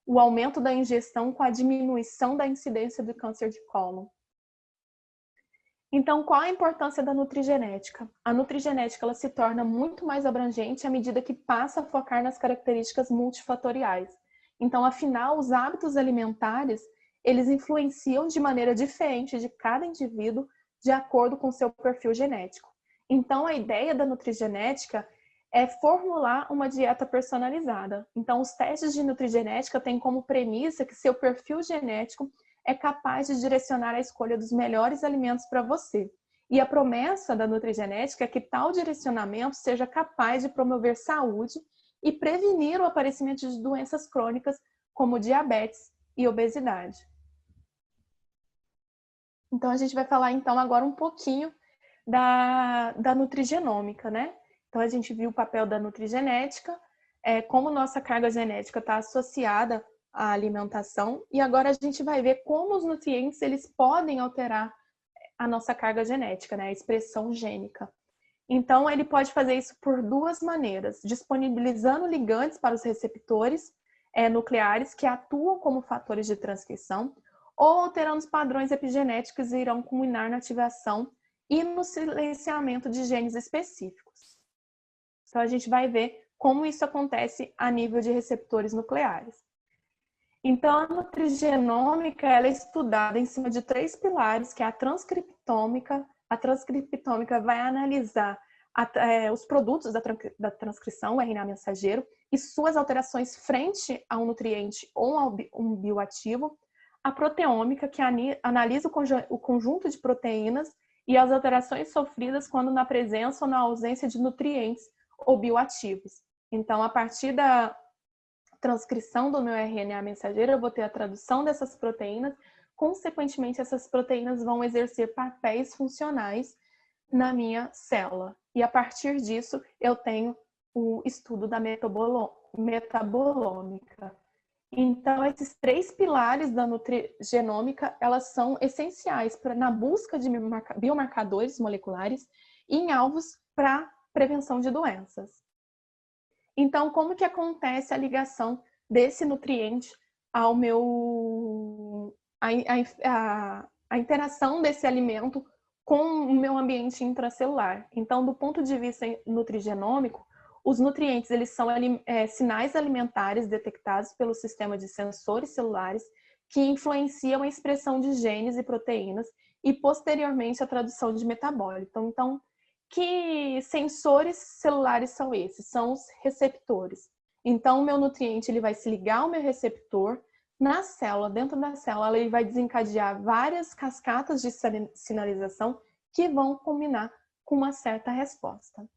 o aumento da ingestão com a diminuição da incidência do câncer de cólon. Então, qual a importância da nutrigenética? A nutrigenética ela se torna muito mais abrangente à medida que passa a focar nas características multifatoriais. Então, afinal, os hábitos alimentares, eles influenciam de maneira diferente de cada indivíduo de acordo com seu perfil genético. Então, a ideia da nutrigenética é formular uma dieta personalizada. Então, os testes de nutrigenética têm como premissa que seu perfil genético é capaz de direcionar a escolha dos melhores alimentos para você. E a promessa da nutrigenética é que tal direcionamento seja capaz de promover saúde e prevenir o aparecimento de doenças crônicas como diabetes e obesidade. Então, a gente vai falar então agora um pouquinho da nutrigenômica, né? Então, a gente viu o papel da nutrigenética, como nossa carga genética está associada à alimentação, e agora a gente vai ver como os nutrientes eles podem alterar a nossa carga genética, né? A expressão gênica. Então, ele pode fazer isso por duas maneiras, disponibilizando ligantes para os receptores nucleares que atuam como fatores de transcrição, ou alterando os padrões epigenéticos que irão culminar na ativação e no silenciamento de genes específicos. Então, a gente vai ver como isso acontece a nível de receptores nucleares. Então, a nutrigenômica ela é estudada em cima de 3 pilares, que é a transcriptômica. A transcriptômica vai analisar os produtos da transcrição, o RNA mensageiro, e suas alterações frente a um nutriente ou a um bioativo. A proteômica, que analisa o conjunto de proteínas e as alterações sofridas quando na presença ou na ausência de nutrientes ou bioativos. Então, a partir da transcrição do meu RNA mensageiro, eu vou ter a tradução dessas proteínas, consequentemente, essas proteínas vão exercer papéis funcionais na minha célula. E a partir disso, eu tenho o estudo da metabolômica. Então, esses 3 pilares da nutrigenômica, elas são essenciais na busca de biomarcadores moleculares e em alvos para prevenção de doenças. Então, como que acontece a ligação desse nutriente ao a interação desse alimento com o meu ambiente intracelular? Então, do ponto de vista nutrigenômico, os nutrientes eles são sinais alimentares detectados pelo sistema de sensores celulares que influenciam a expressão de genes e proteínas e, posteriormente, a tradução de metabólito. Então, que sensores celulares são esses? São os receptores. Então, o meu nutriente ele vai se ligar ao meu receptor na célula, dentro da célula, ele vai desencadear várias cascatas de sinalização que vão combinar com uma certa resposta.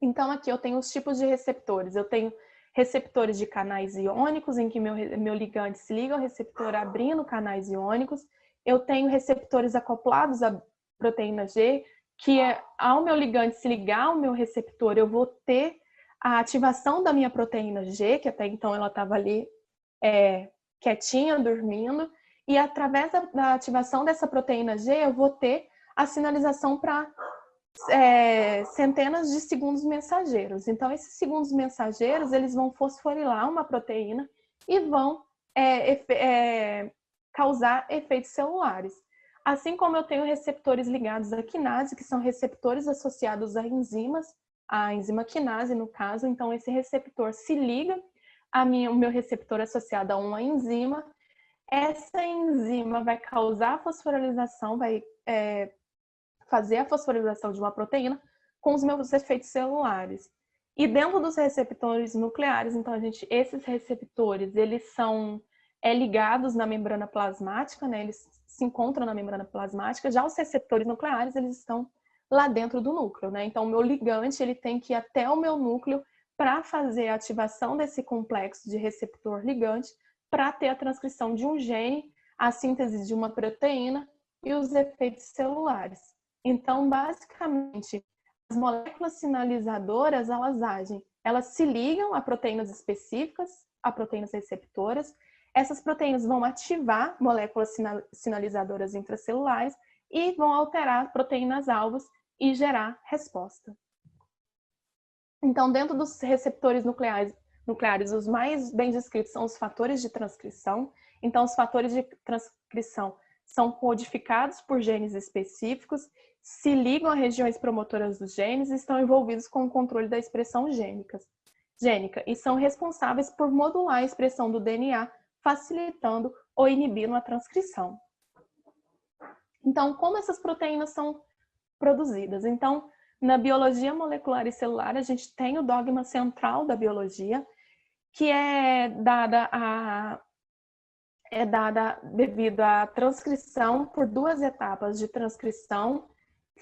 Então, aqui eu tenho os tipos de receptores. Eu tenho receptores de canais iônicos, em que meu ligante se liga ao receptor abrindo canais iônicos. Eu tenho receptores acoplados à proteína G, que ao meu ligante se ligar ao meu receptor, eu vou ter a ativação da minha proteína G, que até então ela estava ali quietinha, dormindo, e através da ativação dessa proteína G, eu vou ter a sinalização para centenas de segundos mensageiros. Então, esses segundos mensageiros, eles vão fosforilar uma proteína e vão causar efeitos celulares. Assim como eu tenho receptores ligados à quinase, que são receptores associados a enzimas, a enzima quinase, no caso. Então, esse receptor se liga o meu receptor associado a uma enzima. Essa enzima vai causar a fosforilização, vai fazer a fosforilação de uma proteína com os meus efeitos celulares. E dentro dos receptores nucleares, então, esses receptores, eles são ligados na membrana plasmática, né? Eles se encontram na membrana plasmática. Já os receptores nucleares, eles estão lá dentro do núcleo, né? Então, o meu ligante, ele tem que ir até o meu núcleo para fazer a ativação desse complexo de receptor-ligante para ter a transcrição de um gene, a síntese de uma proteína e os efeitos celulares. Então, basicamente, as moléculas sinalizadoras, elas se ligam a proteínas específicas, a proteínas receptoras. Essas proteínas vão ativar moléculas sinalizadoras intracelulares e vão alterar proteínas-alvos e gerar resposta. Então, dentro dos receptores nucleares, os mais bem descritos são os fatores de transcrição. Então, os fatores de transcrição são codificados por genes específicos, se ligam a regiões promotoras dos genes e estão envolvidos com o controle da expressão gênica e são responsáveis por modular a expressão do DNA, facilitando ou inibindo a transcrição. Então, como essas proteínas são produzidas? Então, na biologia molecular e celular, a gente tem o dogma central da biologia, que é dada devido à transcrição por duas etapas de transcrição,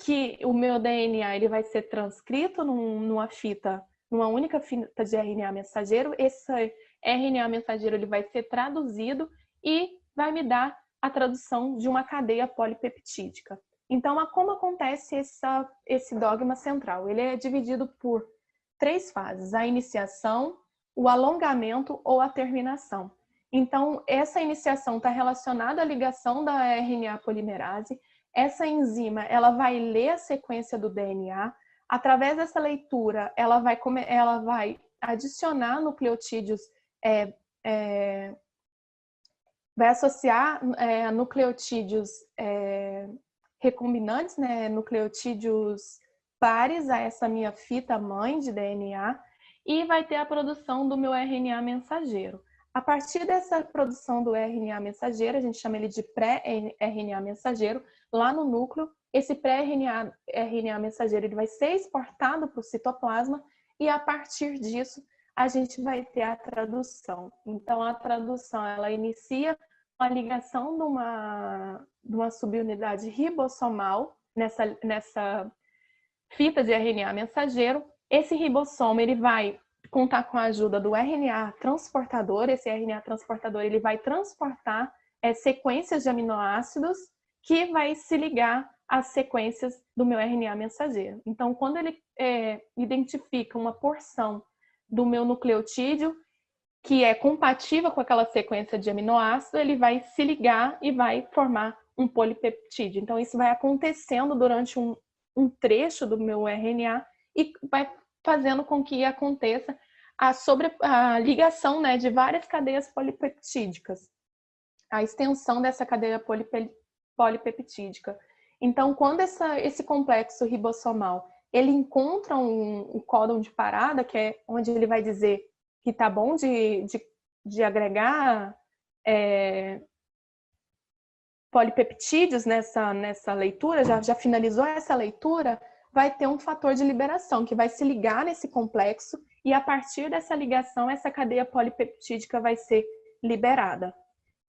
que o meu DNA ele vai ser transcrito numa única fita de RNA mensageiro. Esse RNA mensageiro ele vai ser traduzido e vai me dar a tradução de uma cadeia polipeptídica. Então, como acontece esse dogma central? Ele é dividido por 3 fases: a iniciação, o alongamento ou a terminação. Então, essa iniciação está relacionada à ligação da RNA polimerase. Essa enzima, ela vai ler a sequência do DNA. Através dessa leitura, ela vai adicionar nucleotídeos, vai associar nucleotídeos recombinantes, né, nucleotídeos pares a essa minha fita mãe de DNA e vai ter a produção do meu RNA mensageiro. A partir dessa produção do RNA mensageiro, a gente chama ele de pré-RNA mensageiro, lá no núcleo, esse pré-RNA mensageiro ele vai ser exportado para o citoplasma e a partir disso a gente vai ter a tradução. Então a tradução ela inicia a ligação de uma subunidade ribossomal nessa fita de RNA mensageiro. Esse ribossomo ele vai contar com a ajuda do RNA transportador. Esse RNA transportador ele vai transportar sequências de aminoácidos que vai se ligar às sequências do meu RNA mensageiro. Então, quando ele identifica uma porção do meu nucleotídeo que é compatível com aquela sequência de aminoácidos, ele vai se ligar e vai formar um polipeptídeo. Então, isso vai acontecendo durante um trecho do meu RNA e vai fazendo com que aconteça a ligação, né, de várias cadeias polipeptídicas, a extensão dessa cadeia polipeptídica. Então, quando esse complexo ribossomal ele encontra um códon de parada, que é onde ele vai dizer que tá bom de agregar polipeptídeos nessa leitura, já finalizou essa leitura, vai ter um fator de liberação que vai se ligar nesse complexo e a partir dessa ligação, essa cadeia polipeptídica vai ser liberada.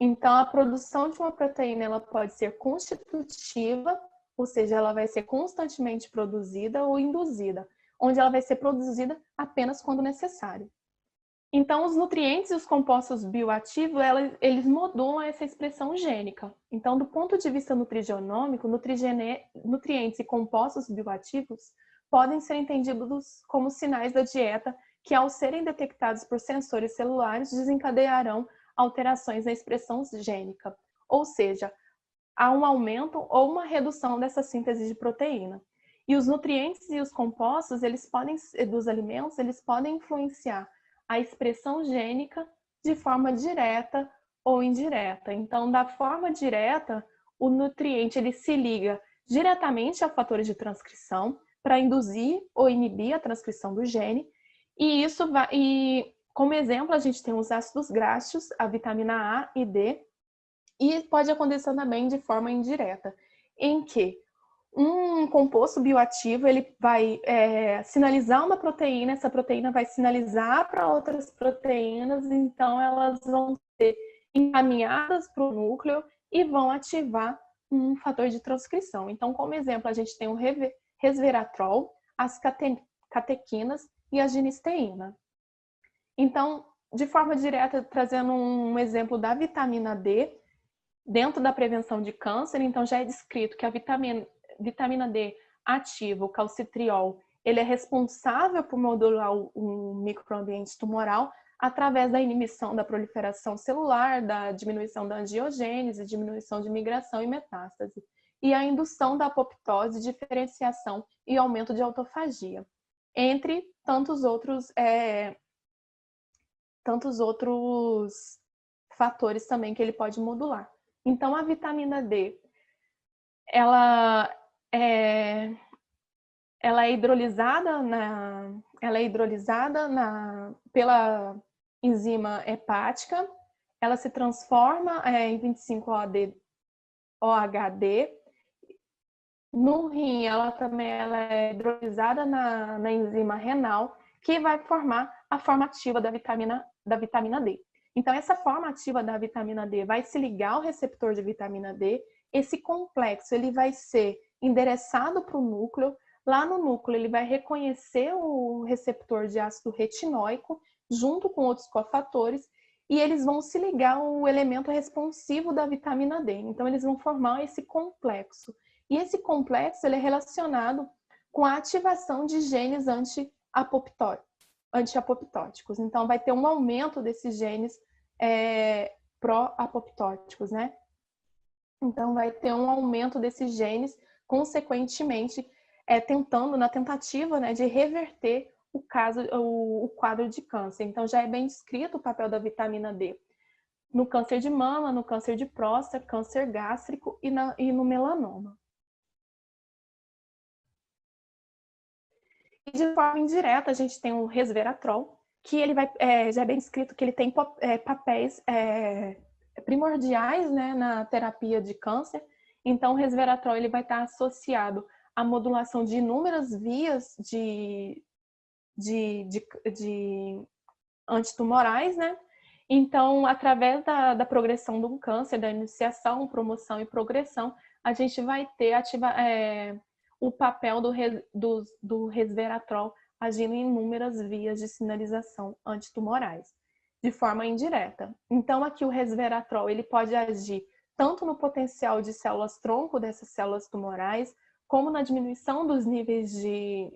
Então, a produção de uma proteína ela pode ser constitutiva, ou seja, ela vai ser constantemente produzida ou induzida, onde ela vai ser produzida apenas quando necessário. Então, os nutrientes e os compostos bioativos, eles modulam essa expressão gênica. Então, do ponto de vista nutrigenômico, nutrientes e compostos bioativos podem ser entendidos como sinais da dieta que, ao serem detectados por sensores celulares, desencadearão alterações na expressão gênica. Ou seja, há um aumento ou uma redução dessa síntese de proteína. E os nutrientes e os compostos dos alimentos, eles podem influenciar a expressão gênica de forma direta ou indireta. Então, da forma direta, o nutriente ele se liga diretamente a fatores de transcrição para induzir ou inibir a transcrição do gene. E Como exemplo, a gente tem os ácidos graxos, a vitamina A e D, e pode acontecer também de forma indireta, em que um composto bioativo ele vai sinalizar uma proteína, essa proteína vai sinalizar para outras proteínas, então elas vão ser encaminhadas para o núcleo e vão ativar um fator de transcrição. Então, como exemplo, a gente tem o resveratrol, as catequinas e a genisteína. Então, de forma direta, trazendo um exemplo da vitamina D, dentro da prevenção de câncer, então já é descrito que a vitamina D ativa, o calcitriol, ele é responsável por modular o microambiente tumoral através da inibição da proliferação celular, da diminuição da angiogênese, diminuição de migração e metástase, e a indução da apoptose, diferenciação e aumento de autofagia, entre tantos outros fatores também que ele pode modular. Então, a vitamina D, ela é hidrolisada pela enzima hepática, ela se transforma em 25-OHD. No rim, ela é hidrolisada na enzima renal, que vai formar a forma ativa da vitamina D. Então, essa forma ativa da vitamina D vai se ligar ao receptor de vitamina D. Esse complexo ele vai ser endereçado para o núcleo. Lá no núcleo, ele vai reconhecer o receptor de ácido retinóico, junto com outros cofatores, e eles vão se ligar ao elemento responsivo da vitamina D. Então, eles vão formar esse complexo. E esse complexo ele é relacionado com a ativação de genes anti-apoptóticos. Então, vai ter um aumento desses genes pró-apoptóticos, né? Então, vai ter um aumento desses genes, consequentemente, na tentativa, né, de reverter o quadro de câncer. Então, já é bem descrito o papel da vitamina D no câncer de mama, no câncer de próstata, câncer gástrico e no melanoma. E de forma indireta, a gente tem o resveratrol, que ele já é bem descrito que ele tem papéis primordiais, né, na terapia de câncer. Então, o resveratrol ele vai estar associado à modulação de inúmeras vias de antitumorais, né? Então, através da progressão do câncer, da iniciação, promoção e progressão, a gente vai ter o papel do resveratrol agindo em inúmeras vias de sinalização antitumorais, de forma indireta. Então, aqui o resveratrol ele pode agir tanto no potencial de células-tronco dessas células tumorais, como na diminuição dos níveis de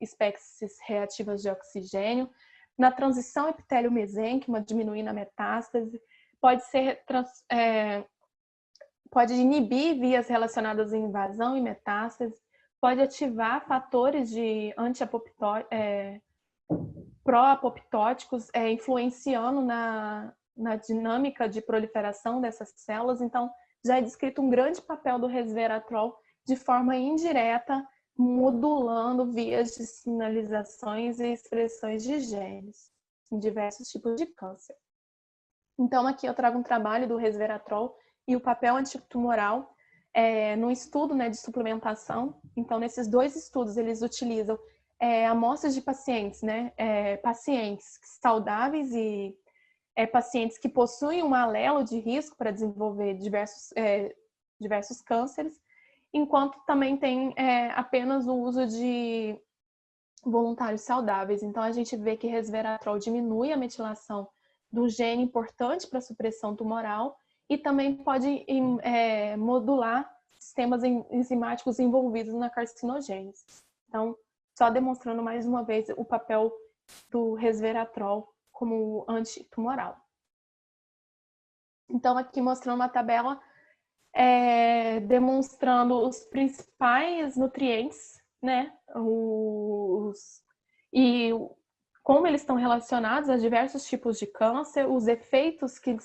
espécies reativas de oxigênio, na transição epitélio-mesênquima, diminuindo a metástase, pode inibir vias relacionadas à invasão e metástase, pode ativar fatores de pró-apoptóticos, influenciando na dinâmica de proliferação dessas células. Então, já é descrito um grande papel do resveratrol de forma indireta, modulando vias de sinalizações e expressões de genes em diversos tipos de câncer. Então, aqui eu trago um trabalho do resveratrol e o papel antitumoral no estudo, né, de suplementação. Então, nesses dois estudos, eles utilizam amostras de pacientes, né, pacientes saudáveis e pacientes que possuem um alelo de risco para desenvolver diversos cânceres, enquanto também tem apenas o uso de voluntários saudáveis. Então, a gente vê que resveratrol diminui a metilação do gene importante para a supressão tumoral e também pode modular sistemas enzimáticos envolvidos na carcinogênese. Então, só demonstrando mais uma vez o papel do resveratrol como antitumoral. Então, aqui mostrando uma tabela demonstrando os principais nutrientes, né? E como eles estão relacionados a diversos tipos de câncer, os efeitos que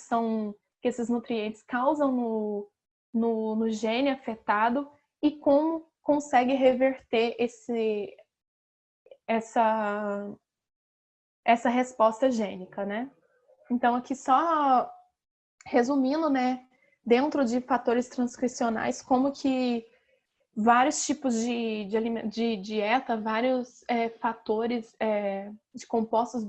esses nutrientes causam no gene afetado e como consegue reverter essa resposta gênica, né? Então, aqui só resumindo, né, dentro de fatores transcricionais, como que vários tipos de dieta, vários fatores de compostos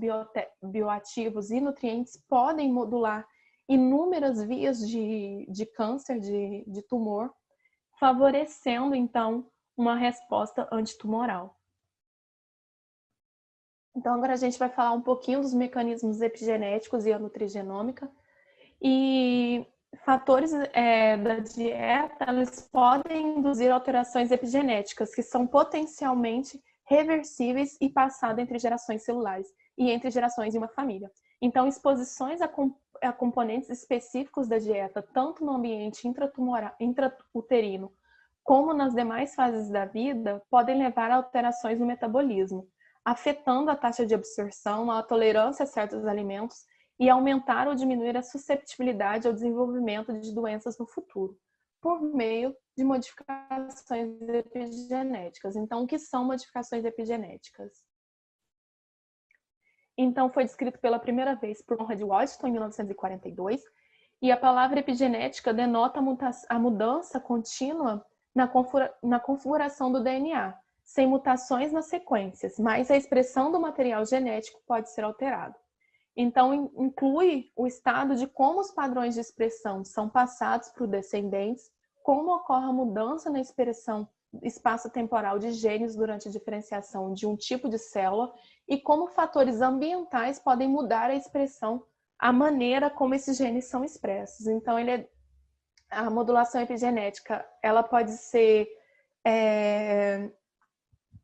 bioativos e nutrientes podem modular inúmeras vias de câncer, de tumor, favorecendo, então, uma resposta antitumoral. Então, agora a gente vai falar um pouquinho dos mecanismos epigenéticos e a nutrigenômica. E fatores da dieta, eles podem induzir alterações epigenéticas, que são potencialmente reversíveis e passadas entre gerações celulares e entre gerações de uma família. Então, exposições a componentes específicos da dieta, tanto no ambiente intrauterino como nas demais fases da vida, podem levar a alterações no metabolismo, afetando a taxa de absorção, a tolerância a certos alimentos e aumentar ou diminuir a susceptibilidade ao desenvolvimento de doenças no futuro, por meio de modificações epigenéticas. Então, o que são modificações epigenéticas? Então, foi descrito pela primeira vez por Conrad Washington, em 1942, e a palavra epigenética denota a mudança contínua na configuração do DNA, sem mutações nas sequências, mas a expressão do material genético pode ser alterada. Então, inclui o estado de como os padrões de expressão são passados para os descendentes, como ocorre a mudança na expressão espaço-temporal de genes durante a diferenciação de um tipo de célula e como fatores ambientais podem mudar a expressão, a maneira como esses genes são expressos. Então, a modulação epigenética, ela pode ser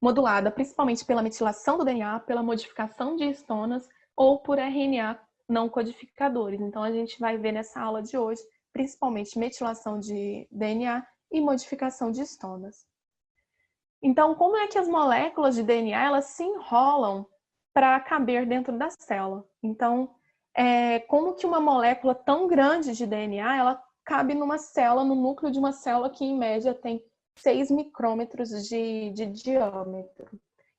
modulada principalmente pela metilação do DNA, pela modificação de histonas ou por RNA não codificadores. Então, a gente vai ver nessa aula de hoje, principalmente metilação de DNA e modificação de histonas. Então, como é que as moléculas de DNA elas se enrolam para caber dentro da célula? Então, como que uma molécula tão grande de DNA ela cabe numa célula, no núcleo de uma célula que, em média, tem 6 micrômetros de diâmetro.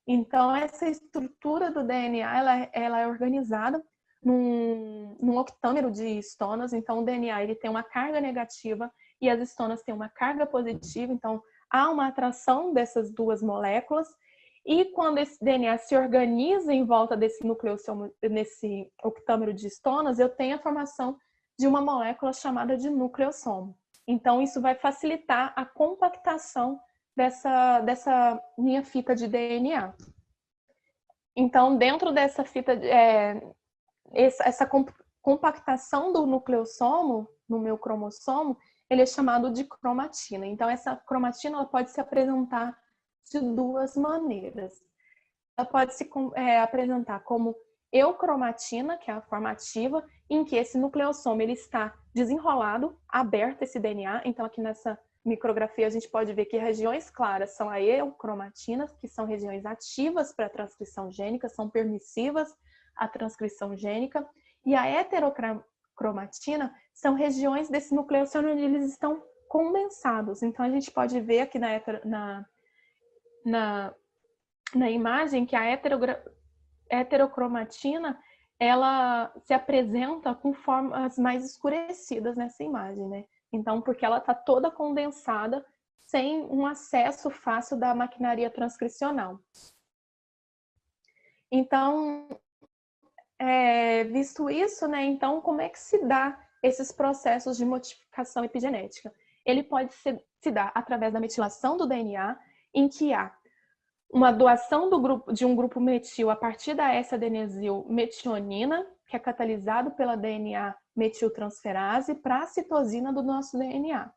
Então, essa estrutura do DNA ela é organizada num octâmero de histonas. Então, o DNA ele tem uma carga negativa e as histonas têm uma carga positiva. Então, há uma atração dessas duas moléculas. E quando esse DNA se organiza em volta desse nucleossomo, nesse octâmero de histonas, eu tenho a formação de uma molécula chamada de nucleossomo. Então, isso vai facilitar a compactação dessa minha fita de DNA. Então, dentro dessa fita, essa compactação do nucleossomo, no meu cromossomo, ele é chamado de cromatina. Então, essa cromatina ela pode se apresentar de duas maneiras. Ela pode se apresentar como eucromatina, que é a forma ativa, em que esse nucleossomo ele está desenrolado, aberto esse DNA. Então, aqui nessa micrografia a gente pode ver que regiões claras são a eucromatina, que são regiões ativas para a transcrição gênica, são permissivas à transcrição gênica, e a heterocromatina são regiões desse nucleossomo onde eles estão condensados. Então, a gente pode ver aqui na imagem que a heterocromatina ela se apresenta com formas mais escurecidas nessa imagem, né? Então, porque ela está toda condensada sem um acesso fácil da maquinaria transcricional. Então, visto isso, né? Então, como é que se dá esses processos de modificação epigenética? Ele pode se dar através da metilação do DNA, em que há uma doação de um grupo metil a partir da S-adenesil metionina, que é catalisado pela DNA metiltransferase, para a citosina do nosso DNA.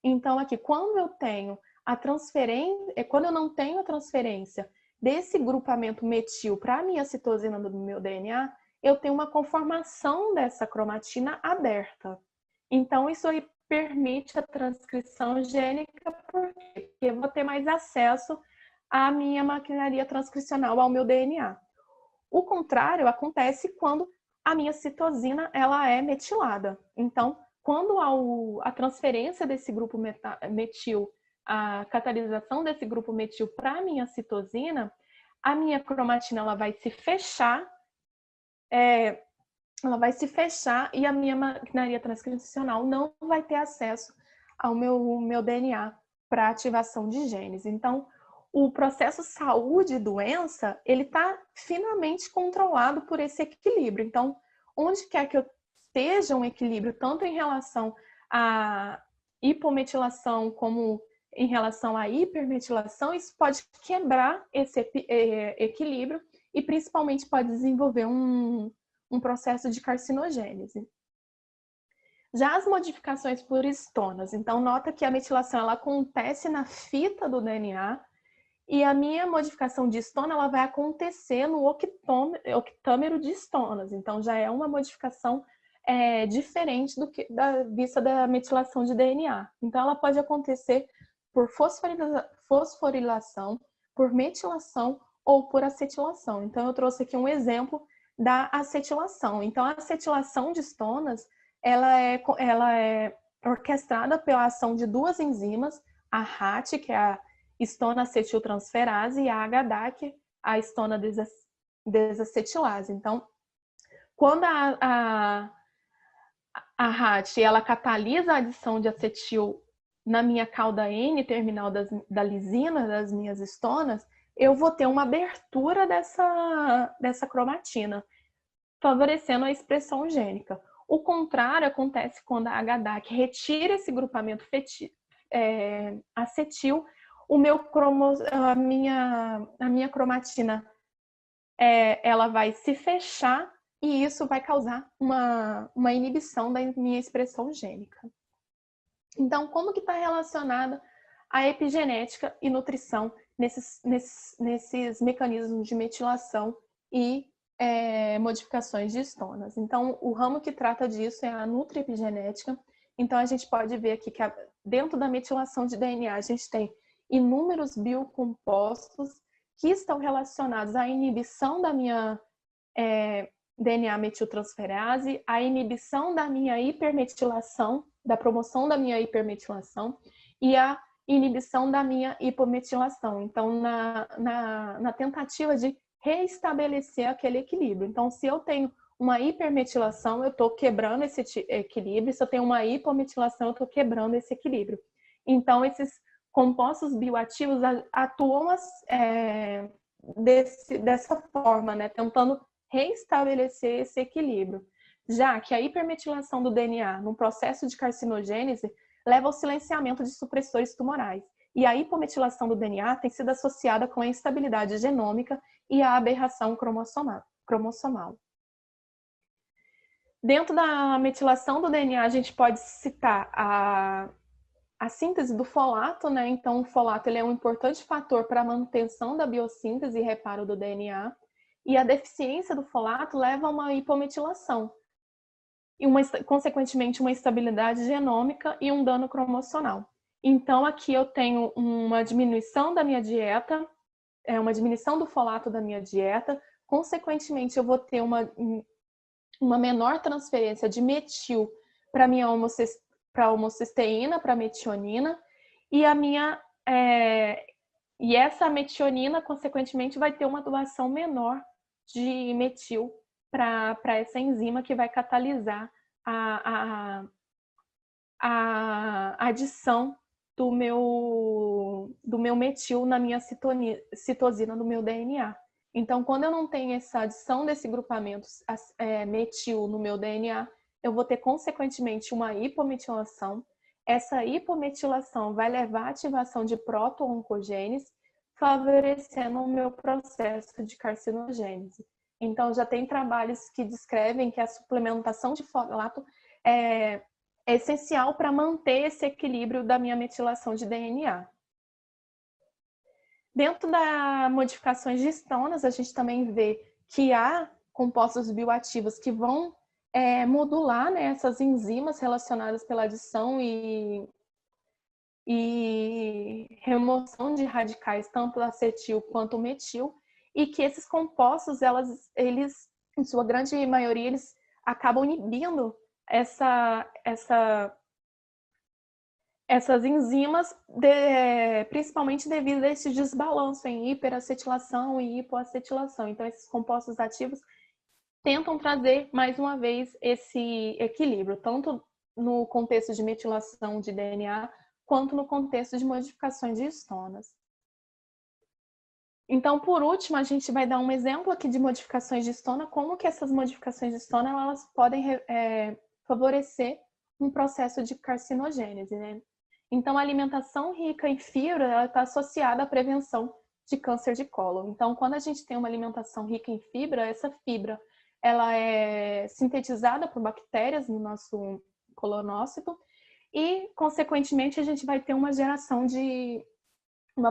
Então, aqui, quando eu tenho a transferência, quando eu não tenho a transferência desse grupamento metil para a minha citosina do meu DNA, eu tenho uma conformação dessa cromatina aberta. Então, isso aí permite a transcrição gênica, porque eu vou ter mais acesso à minha maquinaria transcricional, ao meu DNA. O contrário acontece quando a minha citosina ela é metilada. Então, quando há a transferência desse grupo metil, a catalisação desse grupo metil para a minha citosina, a minha cromatina ela vai se fechar ela vai se fechar e a minha maquinaria transcricional não vai ter acesso ao meu DNA para ativação de genes. Então, o processo saúde e doença, ele está finamente controlado por esse equilíbrio. Então, onde quer que eu esteja um equilíbrio, tanto em relação à hipometilação como em relação à hipermetilação, isso pode quebrar esse equilíbrio e principalmente pode desenvolver um processo de carcinogênese. Já as modificações por histonas, então nota que a metilação ela acontece na fita do DNA e a minha modificação de histona ela vai acontecer no octâmero de histonas, então já é uma modificação diferente do que da vista da metilação de DNA. Então ela pode acontecer por fosforilação, por metilação ou por acetilação. Então eu trouxe aqui um exemplo da acetilação. Então a acetilação de histonas ela é orquestrada pela ação de duas enzimas, a RAT, que é a histona acetiltransferase, e a HDAC, a histona desacetilase. Então, quando a RAT ela catalisa a adição de acetil na minha cauda N terminal da lisina, das minhas histonas, eu vou ter uma abertura dessa cromatina, favorecendo a expressão gênica. O contrário acontece quando a HDAC retira esse grupamento acetil, a minha cromatina ela vai se fechar e isso vai causar uma inibição da minha expressão gênica. Então, como que está relacionada a epigenética e nutrição nesses mecanismos de metilação e modificações de histonas? Então, o ramo que trata disso é a nutriepigenética. Então, a gente pode ver aqui que dentro da metilação de DNA, a gente tem inúmeros biocompostos que estão relacionados à inibição da minha DNA metiltransferase, a inibição da minha hipermetilação, da promoção da minha hipermetilação e a inibição da minha hipometilação. Então, na tentativa de reestabelecer aquele equilíbrio. Então, se eu tenho uma hipermetilação, eu estou quebrando esse equilíbrio. Se eu tenho uma hipometilação, eu estou quebrando esse equilíbrio. Então, esses compostos bioativos atuam dessa forma, né? Tentando reestabelecer esse equilíbrio. Já que a hipermetilação do DNA no processo de carcinogênese leva ao silenciamento de supressores tumorais. E a hipometilação do DNA tem sido associada com a instabilidade genômica e a aberração cromossomal. Dentro da metilação do DNA, a gente pode citar a síntese do folato, né? Então, o folato ele é um importante fator para a manutenção da biossíntese e reparo do DNA. E a deficiência do folato leva a uma hipometilação. E, consequentemente, uma instabilidade genômica e um dano cromossomal. Então, aqui eu tenho uma diminuição da minha dieta, uma diminuição do folato da minha dieta. Consequentemente, eu vou ter uma menor transferência de metil para minha homocisteína, para metionina, e e essa metionina, consequentemente, vai ter uma doação menor de metil para essa enzima que vai catalisar a adição do meu metil na minha citosina, no meu DNA. Então, quando eu não tenho essa adição desse grupamento metil no meu DNA, eu vou ter, consequentemente, uma hipometilação. Essa hipometilação vai levar à ativação de proto-oncogênese, favorecendo o meu processo de carcinogênese. Então, já tem trabalhos que descrevem que a suplementação de folato é essencial para manter esse equilíbrio da minha metilação de DNA. Dentro das modificações de histonas, a gente também vê que há compostos bioativos que vão modular, né, essas enzimas relacionadas pela adição e remoção de radicais, tanto acetil quanto metil, e que esses compostos, eles, em sua grande maioria, eles acabam inibindo essas enzimas, principalmente devido a esse desbalanço em hiperacetilação e hipoacetilação. Então, esses compostos ativos, tentam trazer, mais uma vez, esse equilíbrio, tanto no contexto de metilação de DNA, quanto no contexto de modificações de histonas. Então, por último, a gente vai dar um exemplo aqui de modificações de histona, como que essas modificações de histona elas podem favorecer um processo de carcinogênese, né? Então, a alimentação rica em fibra está associada à prevenção de câncer de cólon. Então, quando a gente tem uma alimentação rica em fibra, essa fibra ela é sintetizada por bactérias no nosso colonócito e, consequentemente, a gente vai ter uma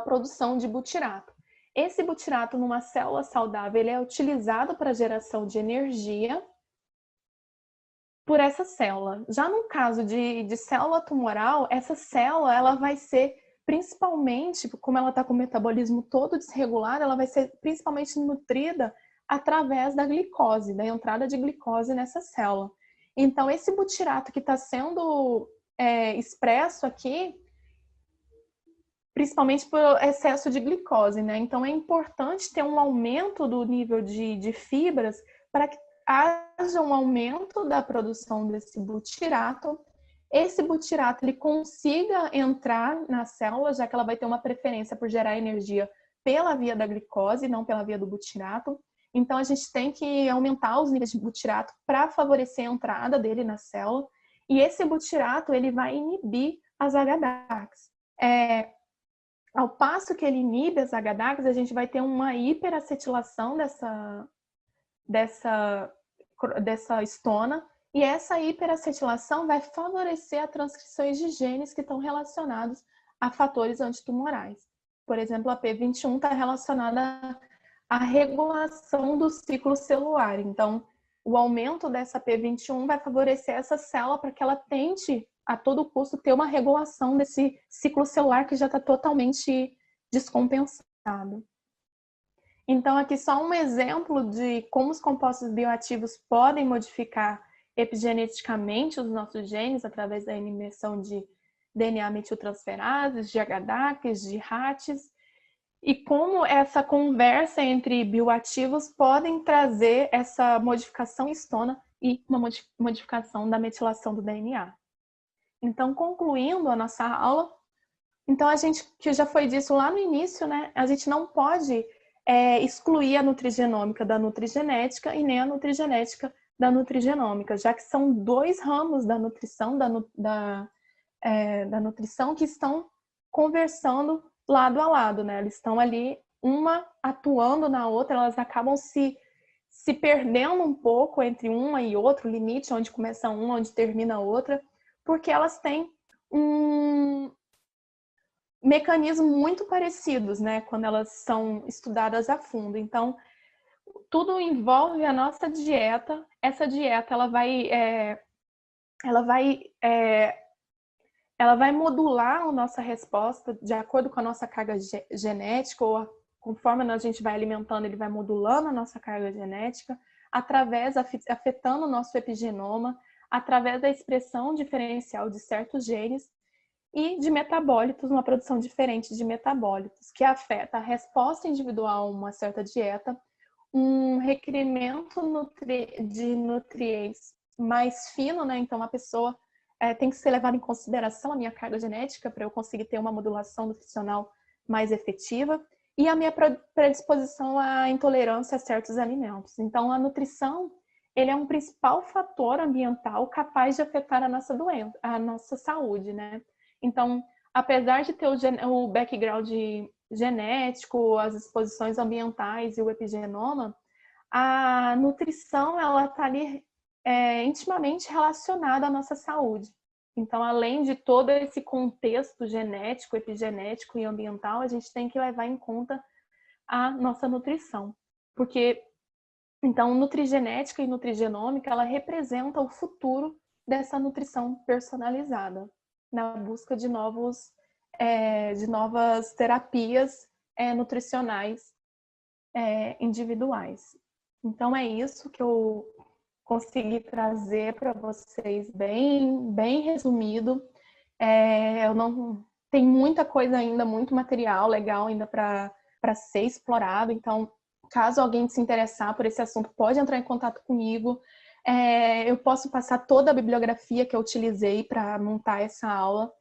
produção de butirato. Esse butirato, numa célula saudável, ele é utilizado para a geração de energia por essa célula. Já no caso de célula tumoral, essa célula ela vai ser principalmente, como ela está com o metabolismo todo desregulado, ela vai ser principalmente nutrida através da glicose, da entrada de glicose nessa célula. Então, esse butirato que está sendo expresso aqui, principalmente por excesso de glicose, né? Então, é importante ter um aumento do nível de fibras para que haja um aumento da produção desse butirato. Esse butirato ele consiga entrar na célula, já que ela vai ter uma preferência por gerar energia pela via da glicose, não pela via do butirato. Então, a gente tem que aumentar os níveis de butirato para favorecer a entrada dele na célula. E esse butirato ele vai inibir as HDACs. Ao passo que ele inibe as HDACs, a gente vai ter uma hiperacetilação dessa histona, e essa hiperacetilação vai favorecer a transcrições de genes que estão relacionados a fatores antitumorais. Por exemplo, a P21 está relacionada à regulação do ciclo celular. Então, o aumento dessa P21 vai favorecer essa célula para que ela tente, a todo custo, ter uma regulação desse ciclo celular que já está totalmente descompensado. Então, aqui só um exemplo de como os compostos bioativos podem modificar epigeneticamente os nossos genes através da inibição de DNA metiltransferases, de HDACs, de RATs, e como essa conversa entre bioativos podem trazer essa modificação histona e uma modificação da metilação do DNA. Então, concluindo a nossa aula, então a gente, que já foi dito lá no início, né, a gente não pode excluir a nutrigenômica da nutrigenética e nem a nutrigenética da nutrigenômica, já que são dois ramos da nutrição, da nutrição que estão conversando lado a lado, né? Eles estão ali, uma atuando na outra, elas acabam se perdendo um pouco entre uma e outra, o limite onde começa uma, onde termina a outra, porque elas têm um mecanismo muito parecidos, né? Quando elas são estudadas a fundo. Então, tudo envolve a nossa dieta. Essa dieta, ela vai modular a nossa resposta de acordo com a nossa carga genética, ou conforme a gente vai alimentando, ele vai modulando a nossa carga genética, afetando o nosso epigenoma, através da expressão diferencial de certos genes e de metabólitos, uma produção diferente de metabólitos, que afeta a resposta individual a uma certa dieta, um requerimento de nutrientes mais fino, né? Então, a pessoa tem que ser levada em consideração a minha carga genética para eu conseguir ter uma modulação nutricional mais efetiva e a minha predisposição à intolerância a certos alimentos. Então, a nutrição, ele é um principal fator ambiental capaz de afetar a nossa doença, a nossa saúde, né? Então, apesar de ter o background genético, as exposições ambientais e o epigenoma, a nutrição ela está ali intimamente relacionada à nossa saúde. Então, além de todo esse contexto genético, epigenético e ambiental, a gente tem que levar em conta a nossa nutrição. Porque, então, nutrigenética e nutrigenômica, ela representa o futuro dessa nutrição personalizada, na busca de novas terapias nutricionais individuais. Então, é isso que eu consegui trazer para vocês, bem resumido. Eu não tem muita coisa ainda, muito material legal ainda para ser explorado. Então, Caso alguém se interessar por esse assunto, pode entrar em contato comigo. Eu posso passar toda a bibliografia que eu utilizei para montar essa aula.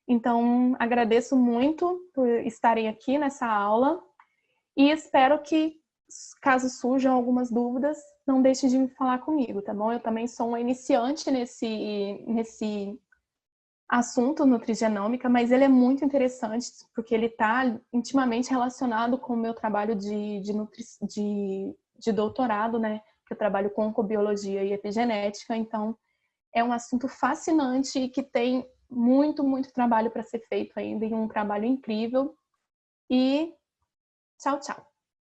Então, agradeço muito por estarem aqui nessa aula e espero que, caso surjam algumas dúvidas, não deixem de me falar comigo, tá bom? Eu também sou uma iniciante nesse assunto nutrigenômica, mas ele é muito interessante porque ele está intimamente relacionado com o meu trabalho de doutorado, né? Que eu trabalho com oncobiologia e epigenética, então é um assunto fascinante e que tem muito, muito trabalho para ser feito ainda, e um trabalho incrível. E tchau, tchau!